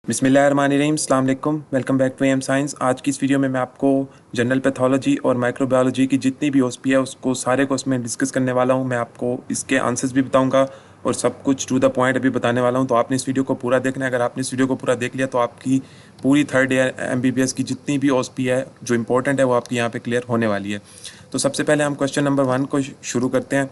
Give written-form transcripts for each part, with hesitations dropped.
बिस्मिल्लाहिर्रहमानिर्रहीम, अस्सलाम वालेकुम। Welcome back to M science. आज की इस वीडियो में मैं आपको जनरल पैथोलॉजी और माइक्रोबायोलॉजी की जितनी भी ओएसपी है उसको सारे को उसमें डिस्कस करने वाला हूं। मैं आपको इसके आंसर्स भी बताऊंगा और सब कुछ टू द पॉइंट अभी बताने वाला हूं। तो आपने इस वीडियो को पूरा देखना है। अगर आपने इस वीडियो को पूरा देख लिया तो आपकी पूरी थर्ड ईयर MBBS की जितनी भी ओएसपी है जो इंपॉर्टेंट है वो आपकी यहाँ पर क्लियर होने वाली है। तो सबसे पहले हम क्वेश्चन नंबर 1 को शुरू करते हैं।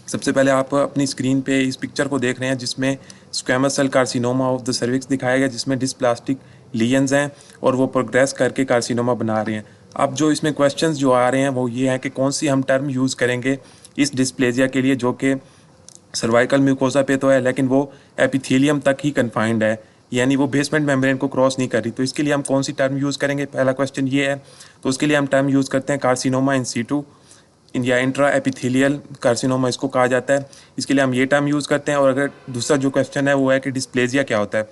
सबसे पहले आप अपनी स्क्रीन पे इस पिक्चर को देख रहे हैं जिसमें squamous cell carcinoma of the cervix दिखाया गया, जिसमें डिस्प्लास्टिक लीजन्स हैं और वो प्रोग्रेस करके कार्सिनोमा बना रहे हैं। अब जो इसमें क्वेश्चंस जो आ रहे हैं वो ये है कि कौन सी हम टर्म यूज़ करेंगे इस डिस्प्लेजिया के लिए, जो कि सर्वाइकल म्यूकोसा पे तो है लेकिन वो एपिथेलियम तक ही कन्फाइंड है, यानी वो बेसमेंट मेम्ब्रेन को क्रॉस नहीं कर रही। तो इसके लिए हम कौन सी टर्म यूज़ करेंगे, पहला क्वेश्चन ये है। तो उसके लिए हम टर्म यूज़ करते हैं कार्सिनोमा इन सीटू या इंट्रा एपिथेलियल कार्सिनोमा इसको कहा जाता है। इसके लिए हम ये टर्म यूज़ करते हैं। और अगर दूसरा जो क्वेश्चन है वो है कि डिस्प्लेजिया क्या होता है।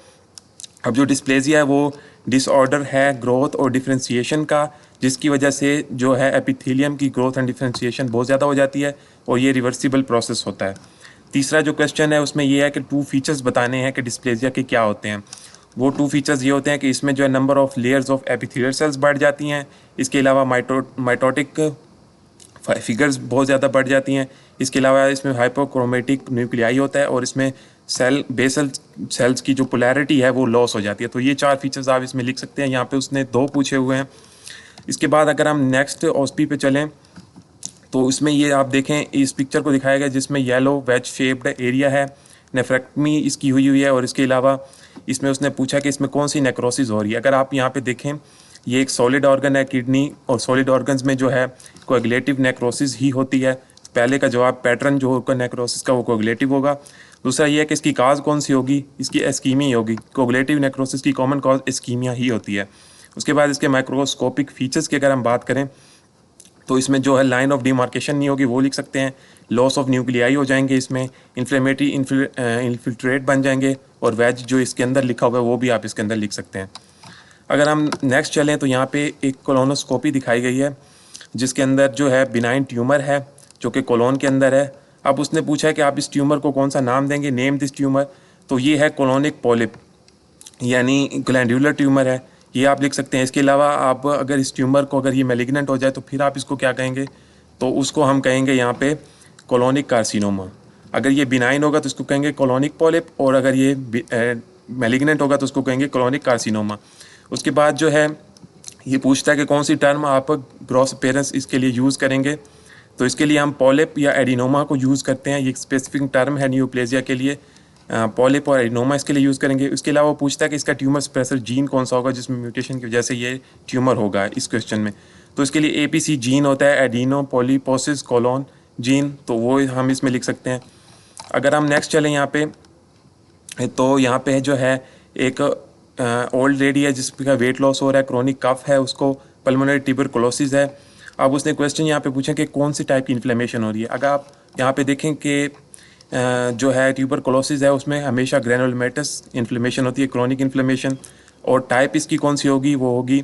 अब जो डिस्प्लेजिया है वो डिसऑर्डर है ग्रोथ और डिफ्रेंशिएशन का, जिसकी वजह से जो है एपिथेलियम की ग्रोथ एंड डिफ्रेंशिएशन बहुत ज़्यादा हो जाती है और ये रिवर्सिबल प्रोसेस होता है। तीसरा जो क्वेश्चन है उसमें ये है कि 2 फीचर्स बताने हैं कि डिस्प्लेजिया के क्या होते हैं। वो 2 फीचर्स ये होते हैं कि इसमें जो है number of layers of epithelial cells बढ़ जाती हैं। इसके अलावा माइटोटिक फिगर्स बहुत ज़्यादा बढ़ जाती हैं। इसके अलावा इसमें हाइपोक्रोमेटिक न्यूक्लियाई होता है और इसमें बेसल सेल्स की जो पोलैरिटी है वो लॉस हो जाती है। तो ये 4 फीचर्स आप इसमें लिख सकते हैं। यहाँ पे उसने 2 पूछे हुए हैं। इसके बाद अगर हम नेक्स्ट ओएसपी पे चलें तो इसमें ये आप देखें, इस पिक्चर को दिखाया गया जिसमें येलो वेज शेप्ड एरिया है, नेफ्रेक्टमी इसकी हुई है। और इसके अलावा इसमें उसने पूछा कि इसमें कौन सी नेक्रोसिस हो रही है। अगर आप यहाँ पे देखें, ये एक सॉलिड ऑर्गन है किडनी, और सॉलिड ऑर्गन्स में जो है कोएगुलेटिव नेक्रोसिस ही होती है। पहले का जवाब पैटर्न जो होगा नेक्रोसिस का वो कोएगुलेटिव होगा। दूसरा ये है कि इसकी काज कौन सी होगी, इसकी एस्कीमिया होगी। कोएगुलेटिव नेक्रोसिस की कॉमन कॉज एस्कीमिया ही होती है। उसके बाद इसके माइक्रोस्कोपिक फीचर्स की अगर हम बात करें तो इसमें जो है लाइन ऑफ डिमार्केशन नहीं होगी, वो लिख सकते हैं। लॉस ऑफ न्यूक्लियाई हो जाएंगे, इसमें इन्फ्लेमेटरी इन्फिल्ट्रेट बन जाएंगे, और वेज जो इसके अंदर लिखा हुआ है वो भी आप इसके अंदर लिख सकते हैं। अगर हम नेक्स्ट चलें तो यहाँ पे एक कोलोनोस्कोपी दिखाई गई है जिसके अंदर जो है बिनाइन ट्यूमर है जो कि कोलोन के अंदर है। अब उसने पूछा है कि आप इस ट्यूमर को कौन सा नाम देंगे, नेम दिस ट्यूमर। तो ये है कोलोनिक पॉलिप, यानी ग्लैंडुलर ट्यूमर है, ये आप लिख सकते हैं। इसके अलावा आप अगर इस ट्यूमर को अगर ये मैलिग्नेंट हो जाए तो फिर आप इसको क्या कहेंगे, तो उसको हम कहेंगे यहाँ पे कोलोनिक कार्सिनोमा। अगर ये बिनाइन होगा तो इसको कहेंगे कोलोनिक पॉलिप, और अगर ये मैलिग्नेंट होगा तो उसको कहेंगे कोलोनिक कार्सिनोमा। उसके बाद जो है ये पूछता है कि कौन सी टर्म आप ग्रॉस अपीयरेंस इसके लिए यूज़ करेंगे। तो इसके लिए हम पॉलिप या एडिनोमा को यूज़ करते हैं। ये एक स्पेसिफिक टर्म है न्यूप्लेजिया के लिए। पॉलिप और एडिनोमा इसके लिए यूज़ करेंगे। उसके अलावा वो पूछता है कि इसका ट्यूमर सप्रेसर जीन कौन सा होगा जिसमें म्यूटेशन की वजह से ये ट्यूमर होगा इस क्वेश्चन में। तो इसके लिए APC जीन होता है, एडिनो पॉलीपोसिस कोलोन जीन, तो वो हम इसमें लिख सकते हैं। अगर हम नेक्स्ट चलें यहाँ पे तो यहाँ पे जो है एक ओल्ड लेडी है जिसका वेट लॉस हो रहा है, क्रोनिक कफ है, उसको पल्मोनरी ट्यूबरकुलोसिस है। अब उसने क्वेश्चन यहाँ पे पूछा कि कौन सी टाइप की इन्फ्लेमेशन हो रही है। अगर आप यहाँ पे देखें कि जो है ट्यूबरकुलोसिस है उसमें हमेशा ग्रेनुलोमेटस इन्फ्लेमेशन होती है, क्रोनिक इन्फ्लेमेशन। और टाइप इसकी कौन सी होगी, वो होगी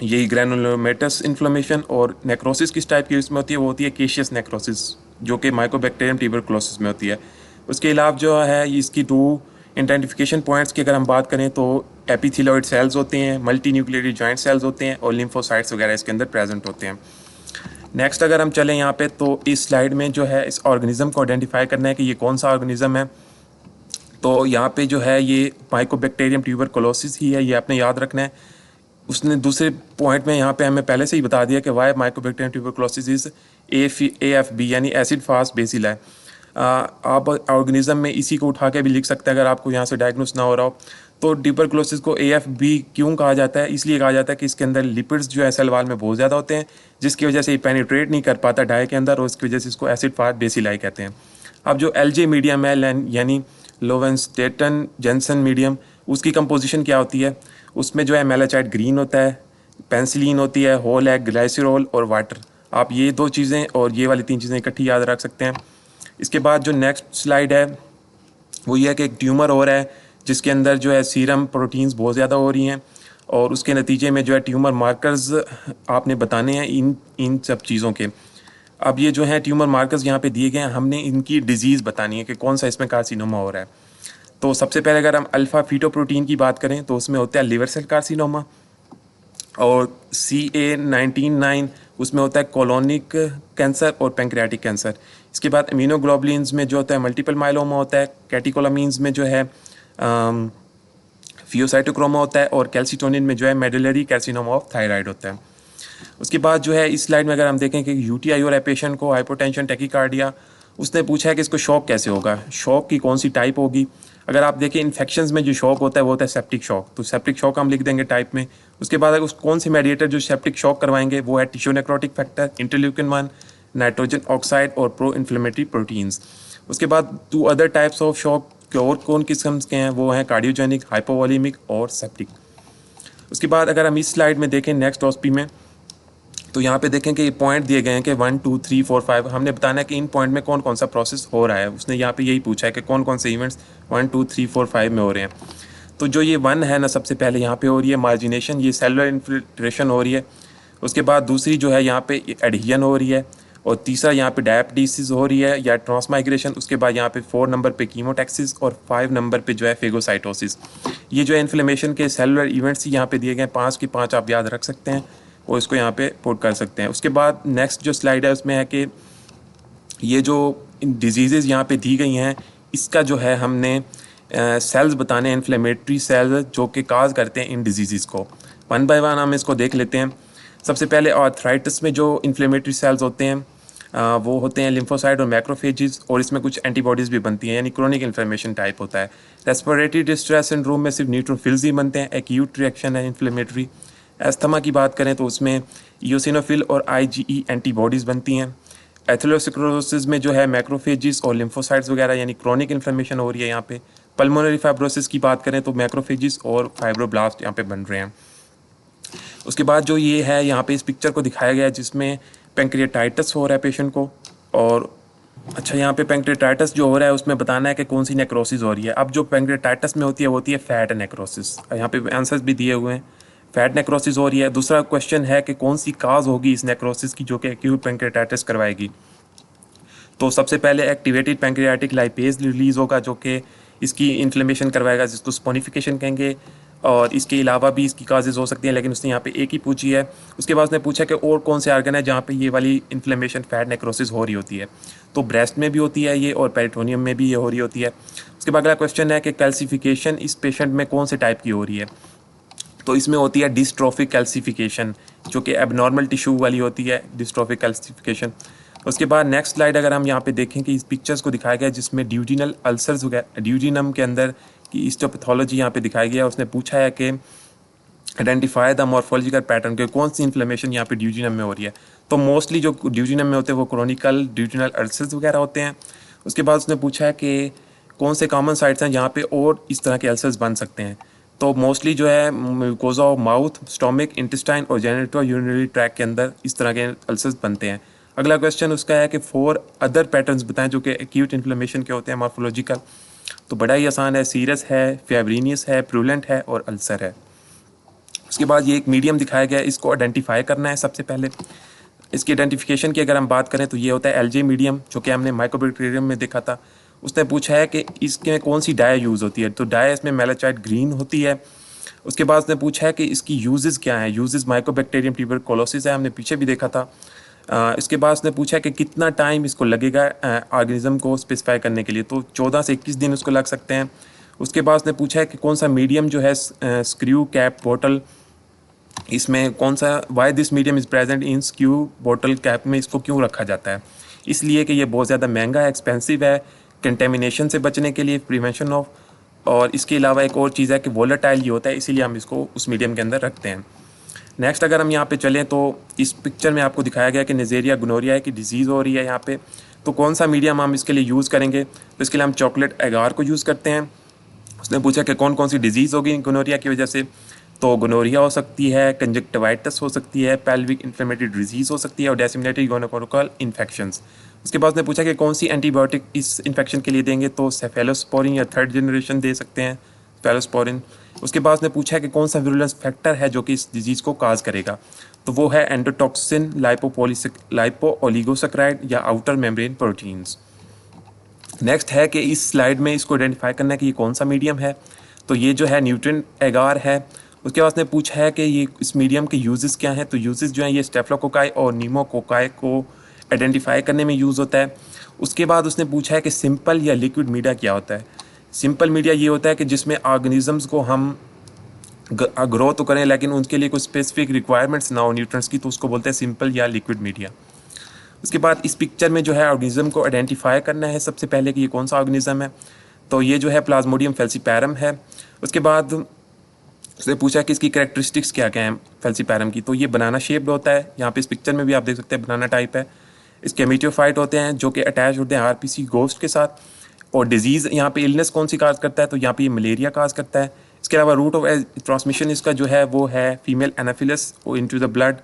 यही ग्रेनुलोमेटस इन्फ्लेमेशन। और नेक्रोसिस किस टाइप की इसमें होती है, वो होती है केशियस नेक्रोसिस, जो कि माइकोबैक्टीरियम ट्यूबरकुलोसिस में होती है। उसके अलावा जो है इसकी 2 आइडेंटिफिकेशन पॉइंट्स की अगर हम बात करें तो एपिथेलियोइड सेल्स होते हैं, मल्टी न्यूक्लियरी जॉइंट सेल्स होते हैं, और लिम्फोसाइट्स वगैरह इसके अंदर प्रेजेंट होते हैं। नेक्स्ट अगर हम चलें यहाँ पे तो इस स्लाइड में जो है इस ऑर्गेनिज्म को आइडेंटिफाई करना है कि ये कौन सा ऑर्गेनिज्म है। तो यहाँ पे जो है ये माइकोबैक्टीरियम ट्यूबरकुलोसिस ही है, ये आपने याद रखना है। उसने दूसरे पॉइंट में यहाँ पे हमें पहले से ही बता दिया कि why mycobacterium tuberculosis is AFB यानी एसिड फास्ट बेसिल है। आप ऑर्गेनिज्म में इसी को उठा के भी लिख सकते हैं अगर आपको यहाँ से डायग्नोस ना हो रहा हो। तो ट्यूबरकुलोसिस को AFB क्यों कहा जाता है, इसलिए कहा जाता है कि इसके अंदर लिपिड्स जो है सेल वाल में बहुत ज़्यादा होते हैं, जिसकी वजह से ये पेनिट्रेट नहीं कर पाता डाई के अंदर, और इसकी वजह से इसको एसिड फास्ट बेसिलाई कहते हैं। अब जो LJ मीडियम है यानी लोवेंस्टेटन जेंसन मीडियम, उसकी कंपोजिशन क्या होती है, उसमें जो है मेलाचाइट ग्रीन होता है, पेंसिलिन होती है, होल है, ग्लाइसिरोल और वाटर। आप ये 2 चीज़ें और ये वाली 3 चीज़ें इकट्ठी याद रख सकते हैं। इसके बाद जो नेक्स्ट स्लाइड है वो ये है कि एक ट्यूमर हो रहा है जिसके अंदर जो है सीरम प्रोटीन्स बहुत ज़्यादा हो रही हैं, और उसके नतीजे में जो है ट्यूमर मार्कर्स आपने बताने हैं इन सब चीज़ों के। अब ये जो है ट्यूमर मार्कर्स यहाँ पे दिए गए हैं, हमने इनकी डिजीज़ बतानी है कि कौन सा इसमें कार्सिनोमा हो रहा है। तो सबसे पहले अगर हम अल्फ़ा फीटोप्रोटीन की बात करें तो उसमें होता है लिवर सेल कार्सिनोमा, और CA19-9 उसमें होता है कोलोनिक कैंसर और पैंक्रियाटिक कैंसर। इसके बाद इम्यूनोग्लोबुलिन्स में जो होता है मल्टीपल माइलोमा होता है, कैटिकोलामीन्स में जो है फियोसाइटोक्रोमा होता है, और कैल्सिटोनिन में जो है मेडुलरी कार्सिनोमा ऑफ थायराइड होता है। उसके बाद जो है इस स्लाइड में अगर हम देखें कि UTI हो रहा है पेशेंट को, हाइपोटेंशन, टैकीकार्डिया, उसने पूछा है कि इसको शॉक कैसे होगा, शॉक की कौन सी टाइप होगी। अगर आप देखें इन्फेक्शंस में जो शॉक होता है वो होता है सेप्टिक शॉक, तो सेप्टिक शॉक हम लिख देंगे टाइप में। उसके बाद अगर उस कौन से मेडिएटर जो सेप्टिक शॉक करवाएंगे वो है tissue necrotic factor, interleukin 1, nitrogen oxide और प्रो इन्फ्लेमेटरी प्रोटीन्स। उसके बाद 2 अदर टाइप्स ऑफ शॉक के और कौन किस्म के हैं वो हैं कार्डियोजेनिक, हाइपोवॉलीमिक और सेप्टिक। उसके बाद अगर हम इस स्लाइड में देखें नेक्स्ट ऑस्पी में, तो यहाँ पे देखें कि ये पॉइंट दिए गए हैं कि 1 2 3 4 5, हमने बताना है कि इन पॉइंट में कौन कौन सा प्रोसेस हो रहा है। उसने यहाँ पे यही पूछा है कि कौन कौन से इवेंट्स 1 2 3 4 5 में हो रहे हैं। तो जो ये 1 है ना, सबसे पहले यहाँ पे हो रही है मार्जिनेशन, ये सेलुलर इन्फिल्ट्रेशन हो रही है। उसके बाद दूसरी जो है यहाँ पे एडहिजन हो रही है, और तीसरा यहाँ पे डायबिटीज हो रही है या ट्रांसमाइग्रेशन। उसके बाद यहाँ पे 4 नंबर पे कीमोटैक्सिस और 5 नंबर पे जो है फेगोसाइटोसिस। ये जो है इन्फ्लेमेशन के सेलुलर इवेंट्स यहाँ पे दिए गए हैं, 5 की 5 आप याद रख सकते हैं और इसको यहाँ पे पुट कर सकते हैं। उसके बाद नेक्स्ट जो स्लाइड है उसमें है कि ये जो डिजीज़ यहाँ पे दी गई हैं, इसका जो है हमने सेल्स बताने हैं, इन्फ्लेमेटरी सेल्स जो कि काज करते हैं इन डिजीज़ को। 1 बाय 1 हम इसको देख लेते हैं। सबसे पहले आर्थराइटिस में जो इन्फ्लेमेटरी सेल्स होते हैं वो होते हैं लिम्फोसाइट और मैक्रोफेजेस, और इसमें कुछ एंटीबॉडीज़ भी बनती हैं, यानी क्रोनिक इन्फ्लेमेशन टाइप होता है। रेस्पिरेटरी डिस्ट्रेस सिंड्रोम में सिर्फ न्यूट्रोफिल्स ही बनते हैं, एक्यूट रिएक्शन है इन्फ्लेमेटरी। एस्थमा की बात करें तो उसमें ईओसिनोफिल और IgE एंटीबॉडीज़ बनती हैं। एथेरोस्क्लेरोसिस में जो है मैक्रोफेजेस और लिम्फोसाइट्स वगैरह, यानी क्रोनिक इन्फ्लेमेशन हो रही है यहाँ पे। पल्मोनरी फाइब्रोसिस की बात करें तो मैक्रोफेजेस और फाइब्रोब्लास्ट यहाँ पे बन रहे हैं। उसके बाद जो ये है यहाँ पे इस पिक्चर को दिखाया गया है जिसमें पैंक्रियाटाइटिस हो रहा है पेशेंट को, और अच्छा यहाँ पे पैंक्रियाटाइटिस जो हो रहा है उसमें बताना है कि कौन सी नेक्रोसिस हो रही है। अब जो पैंक्रियाटाइटिस में होती है वो होती है फैट नेक्रोसिस, यहाँ पे आंसर्स भी दिए हुए हैं। फैट नेक्रोसिस हो रही है। दूसरा क्वेश्चन है कि कौन सी काज होगी इस नेक्रोसिस की जो कि एक्यूट पैंक्रियाटाइटिस करवाएगी। तो सबसे पहले एक्टिवेटेड पैंक्रियाटिक लाइपेज रिलीज होगा जो कि इसकी इन्फ्लेमेशन करवाएगा, जिसको स्पोनिफिकेशन कहेंगे, और इसके अलावा भी इसकी काजेज हो सकती हैं, लेकिन उसने यहाँ पे एक ही पूछी है। उसके बाद उसने पूछा कि और कौन से आर्गन है जहाँ पे ये वाली इन्फ्लेमेशन फैट नेक्रोसिस हो रही होती है। तो ब्रेस्ट में भी होती है ये, और पेरिटोनियम में भी ये हो रही होती है। उसके बाद अगला क्वेश्चन है कि कैल्सिफिकेशन इस पेशेंट में कौन से टाइप की हो रही है। तो इसमें होती है डिस्ट्रोफिक कैल्सिफिकेशन, जो कि एबनॉर्मल टिश्यू वाली होती है, डिस्ट्रोफिक कैल्सिफिकेशन। उसके बाद नेक्स्ट स्लाइड अगर हम यहाँ पे देखें कि इस पिक्चर्स को दिखाया गया जिसमें ड्यूजिनल अल्सर्स वगैरह, ड्यूजिनम के अंदर की हिस्टोपैथोलॉजी यहाँ पे दिखाई गया है। उसने पूछा है कि आइडेंटिफाई द मॉर्फोलॉजिकल पैटर्न के कौन सी इन्फ्लेमेशन यहाँ पे ड्यूजिनम में हो रही है। तो मोस्टली जो ड्यूजिनम में होते हैं वो क्रोनिकल ड्यूजिनल अल्सर्स वगैरह होते हैं। उसके बाद उसने पूछा है कि कौन से कॉमन साइट्स हैं जहाँ पे और इस तरह के अल्सर्स बन सकते हैं। तो मोस्टली जो है mucosa of mouth, stomach, intestine और जेनिटो यूरिनरी ट्रैक के अंदर इस तरह के अल्सर्स बनते हैं। अगला क्वेश्चन उसका है कि 4 अदर पैटर्न्स बताएं जो कि एक्यूट इन्फ्लेमेशन के होते हैं मॉर्फोलॉजिकल। तो बड़ा ही आसान है, सीरस है, फेब्रिनियस है, प्रूलेंट है और अल्सर है। उसके बाद ये एक मीडियम दिखाया गया है, इसको आइडेंटिफाई करना है। सबसे पहले इसकी आइडेंटिफिकेशन की अगर हम बात करें तो ये होता है एलजे मीडियम, जो कि हमने माइक्रोबैक्टीरियम में देखा था। उसने पूछा है कि इसके कौन सी डाई यूज़ होती है। तो डाई इसमें मेलाचाइट ग्रीन होती है। उसके बाद उसने पूछा है कि इसकी यूजेस क्या है। यूजेस माइकोबैक्टीरियम ट्यूबरकुलोसिस है, हमने पीछे भी देखा था। इसके बाद उसने पूछा है कि कितना टाइम इसको लगेगा ऑर्गेनिज्म को स्पेसिफाई करने के लिए। तो 14 से 21 दिन उसको लग सकते हैं। उसके बाद उसने पूछा है कि कौन सा मीडियम जो है स्क्रू कैप बोतल, इसमें कौन सा, Y this medium is present in screw बोतल कैप में, इसको क्यों रखा जाता है। इसलिए कि ये बहुत ज़्यादा महंगा है, एक्सपेंसिव है, कंटेमिनेशन से बचने के लिए, प्रिवेंशन ऑफ, और इसके अलावा एक और चीज़ है कि वोलेटाइल ये होता है, इसीलिए हम इसको उस मीडियम के अंदर रखते हैं। नेक्स्ट अगर हम यहाँ पे चलें तो इस पिक्चर में आपको दिखाया गया कि नेजेरिया गोनोरिया की डिजीज़ हो रही है यहाँ पे। तो कौन सा मीडियम हम इसके लिए यूज़ करेंगे। तो इसके लिए हम चॉकलेट एगार को यूज़ करते हैं। उसने पूछा कि कौन कौन सी डिजीज़ होगी गोनोरिया की वजह से। तो गोनोरिया हो सकती है, कंजक्टिवाइटिस हो सकती है, पेल्विक इन्फ्लेमेटरी डिजीज़ हो सकती है और डिसेमिनेटेड गोनोकोकल इन्फेक्शंस। उसके बाद उसने पूछा कि कौन सी एंटीबायोटिक इस इन्फेक्शन के लिए देंगे। तो सेफेलोस्पोरिन या 3rd जनरेशन दे सकते हैं, सेफेलोस्पोरिन। उसके बाद उसने पूछा है कि कौन सा विरुलेंस फैक्टर है जो कि इस डिजीज़ को काज करेगा। तो वो है एंडोटॉक्सिन, लाइपो ओलिगोसैकेराइड या आउटर मेम्ब्रेन प्रोटीन्स। नेक्स्ट है कि इस स्लाइड में इसको आइडेंटिफाई करना है कि ये कौन सा मीडियम है। तो ये जो है न्यूट्रॉन एगार है। उसके बाद उसने पूछा है कि ये इस मीडियम के यूजेस क्या हैं। तो यूजेस जो हैं ये स्टेफ्लोकोकाई और नीमोकोकाई को आइडेंटिफाई करने में यूज़ होता है। उसके बाद उसने पूछा है कि सिंपल या लिक्विड मीडिया क्या होता है। सिंपल मीडिया ये होता है कि जिसमें ऑर्गेनिजम्स को हम ग्रो तो करें लेकिन उनके लिए कोई स्पेसिफिक रिक्वायरमेंट्स ना हो न्यूट्रिएंट्स की, तो उसको बोलते हैं सिंपल या लिक्विड मीडिया। उसके बाद इस पिक्चर में जो है ऑर्गेनिज्म को आइडेंटिफाई करना है सबसे पहले कि ये कौन सा ऑर्गेनिज्म है। तो ये जो है प्लाज्मोडियम फेल्सीपैरम है। उसके बाद उसने पूछा कि इसकी कैरेक्टरिस्टिक्स क्या क्या हैं फेल्सीपैरम की। तो ये बनाना शेप्ड होता है, यहाँ पे इस पिक्चर में भी आप देख सकते हैं बनाना टाइप है। इसके मीटियोफाइट होते हैं जो कि अटैच होते हैं आरपीसी गोस्ट के साथ। और डिजीज़ यहाँ पे इलनेस कौन सी काज करता है, तो यहाँ पे ये मलेरिया काज करता है। इसके अलावा रूट ऑफ ट्रांसमिशन इसका जो है वो है female Anopheles into the blood.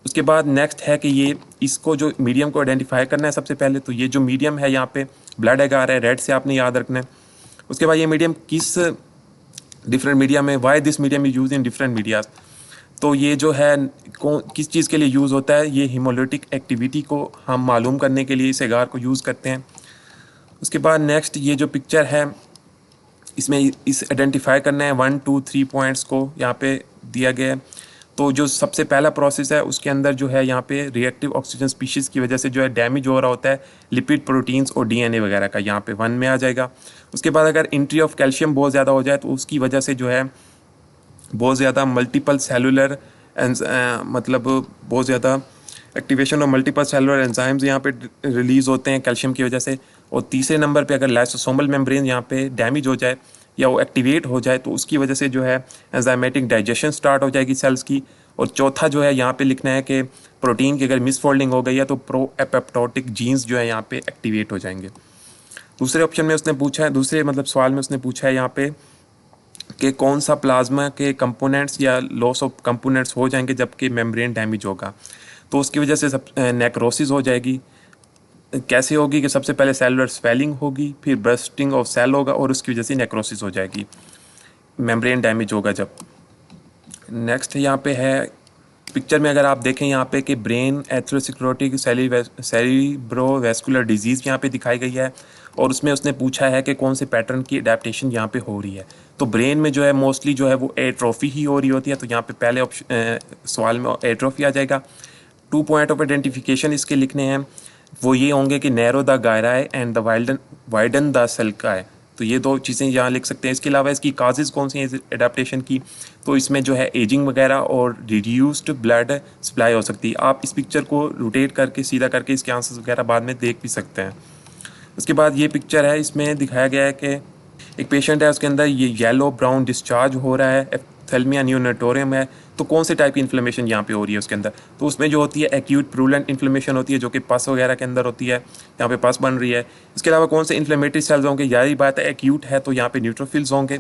उसके बाद नेक्स्ट है कि ये इसको जो मीडियम को आइडेंटिफाई करना है सबसे पहले। तो ये जो मीडियम है यहाँ पे ब्लड एगार है, रेड से आपने याद रखना है। उसके बाद ये मीडियम किस डिफरेंट मीडिया में, why this medium is use in different medias. तो ये जो है किस चीज़ के लिए यूज़ होता है, ये हीमोलिटिक एक्टिविटी को हम मालूम करने के लिए इस एगार को यूज़ करते हैं। उसके बाद नेक्स्ट ये जो पिक्चर है इसमें इस आइडेंटिफाई करना है 1 2 3 पॉइंट्स को यहाँ पे दिया गया है। तो जो सबसे पहला प्रोसेस है उसके अंदर जो है यहाँ पे रिएक्टिव ऑक्सीजन स्पीशीज़ की वजह से जो है डैमेज हो रहा होता है लिपिड प्रोटीन्स और डीएनए वगैरह का, यहाँ पे 1 में आ जाएगा। उसके बाद अगर एंट्री ऑफ कैल्शियम बहुत ज़्यादा हो जाए तो उसकी वजह से जो है बहुत ज़्यादा मल्टीपल सेलुलर मतलब बहुत ज़्यादा एक्टिवेशन और मल्टीपल सेलुलर एंजाइम्स यहाँ पे रिलीज़ होते हैं कैल्शियम की वजह से। और तीसरे नंबर पे अगर लाइसोसोमल मेम्ब्रेन यहाँ पे डैमेज हो जाए या वो एक्टिवेट हो जाए तो उसकी वजह से जो है एंजाइमेटिक डाइजेशन स्टार्ट हो जाएगी सेल्स की। और चौथा जो है यहाँ पे लिखना है कि प्रोटीन की अगर मिसफोल्डिंग हो गई है तो प्रो एपेप्टोटिक जीन्स जो है यहाँ पे एक्टिवेट हो जाएंगे। दूसरे ऑप्शन में उसने पूछा है, दूसरे मतलब सवाल में उसने पूछा है यहाँ पे कि कौन सा प्लाज्मा के कंपोनेंट्स या लॉस ऑफ कंपोनेंट्स हो जाएंगे जबकि मेम्ब्रेन डैमेज होगा। तो उसकी वजह से सब नेक्रोसिस हो जाएगी। कैसे होगी कि सबसे पहले सेलुलर स्वेलिंग होगी, फिर बर्स्टिंग ऑफ सेल होगा और उसकी वजह से नेक्रोसिस हो जाएगी, मेम्ब्रेन डैमेज होगा जब। नेक्स्ट यहाँ पे है पिक्चर में अगर आप देखें यहाँ पे कि ब्रेन एथेरोस्क्लेरोटिक सेरिब्रोवैस्कुलर डिजीज़ यहाँ पे दिखाई गई है। और उसमें उसने पूछा है कि कौन से पैटर्न की अडेप्टेशन यहाँ पे हो रही है। तो ब्रेन में जो है मोस्टली जो है वो एट्रोफी ही हो रही होती है। तो यहाँ पे पहले ऑप्शन सवाल में एट्रोफी आ जाएगा। 2 पॉइंट ऑफ आइडेंटिफिकेशन इसके लिखने हैं, वो ये होंगे कि narrow the gyri and the widen the sulci. तो ये दो चीज़ें यहाँ लिख सकते हैं। इसके अलावा इसकी काजेज कौन सी हैं एडाप्टेशन की, तो इसमें जो है एजिंग वगैरह और रिड्यूस्ड ब्लड सप्लाई हो सकती है। आप इस पिक्चर को रोटेट करके सीधा करके इसके आंसर्स वगैरह बाद में देख भी सकते हैं। उसके बाद ये पिक्चर है, इसमें दिखाया गया है कि एक पेशेंट है, उसके अंदर ये येलो ब्राउन डिस्चार्ज हो रहा है, एप्थेल्मिया नियोनेटोरियम है। तो कौन से टाइप की इन्फ्लेमेशन यहाँ पे हो रही है उसके अंदर, तो उसमें जो होती है एक्यूट प्रूलेंट इन्फ्लेमेशन होती है जो कि पस वगैरह के अंदर होती है, यहाँ पे पस बन रही है। इसके अलावा कौन से इन्फ्लेमेटरी सेल्स होंगे, यही बात है एक्यूट है तो यहाँ पे न्यूट्रोफिल्स होंगे।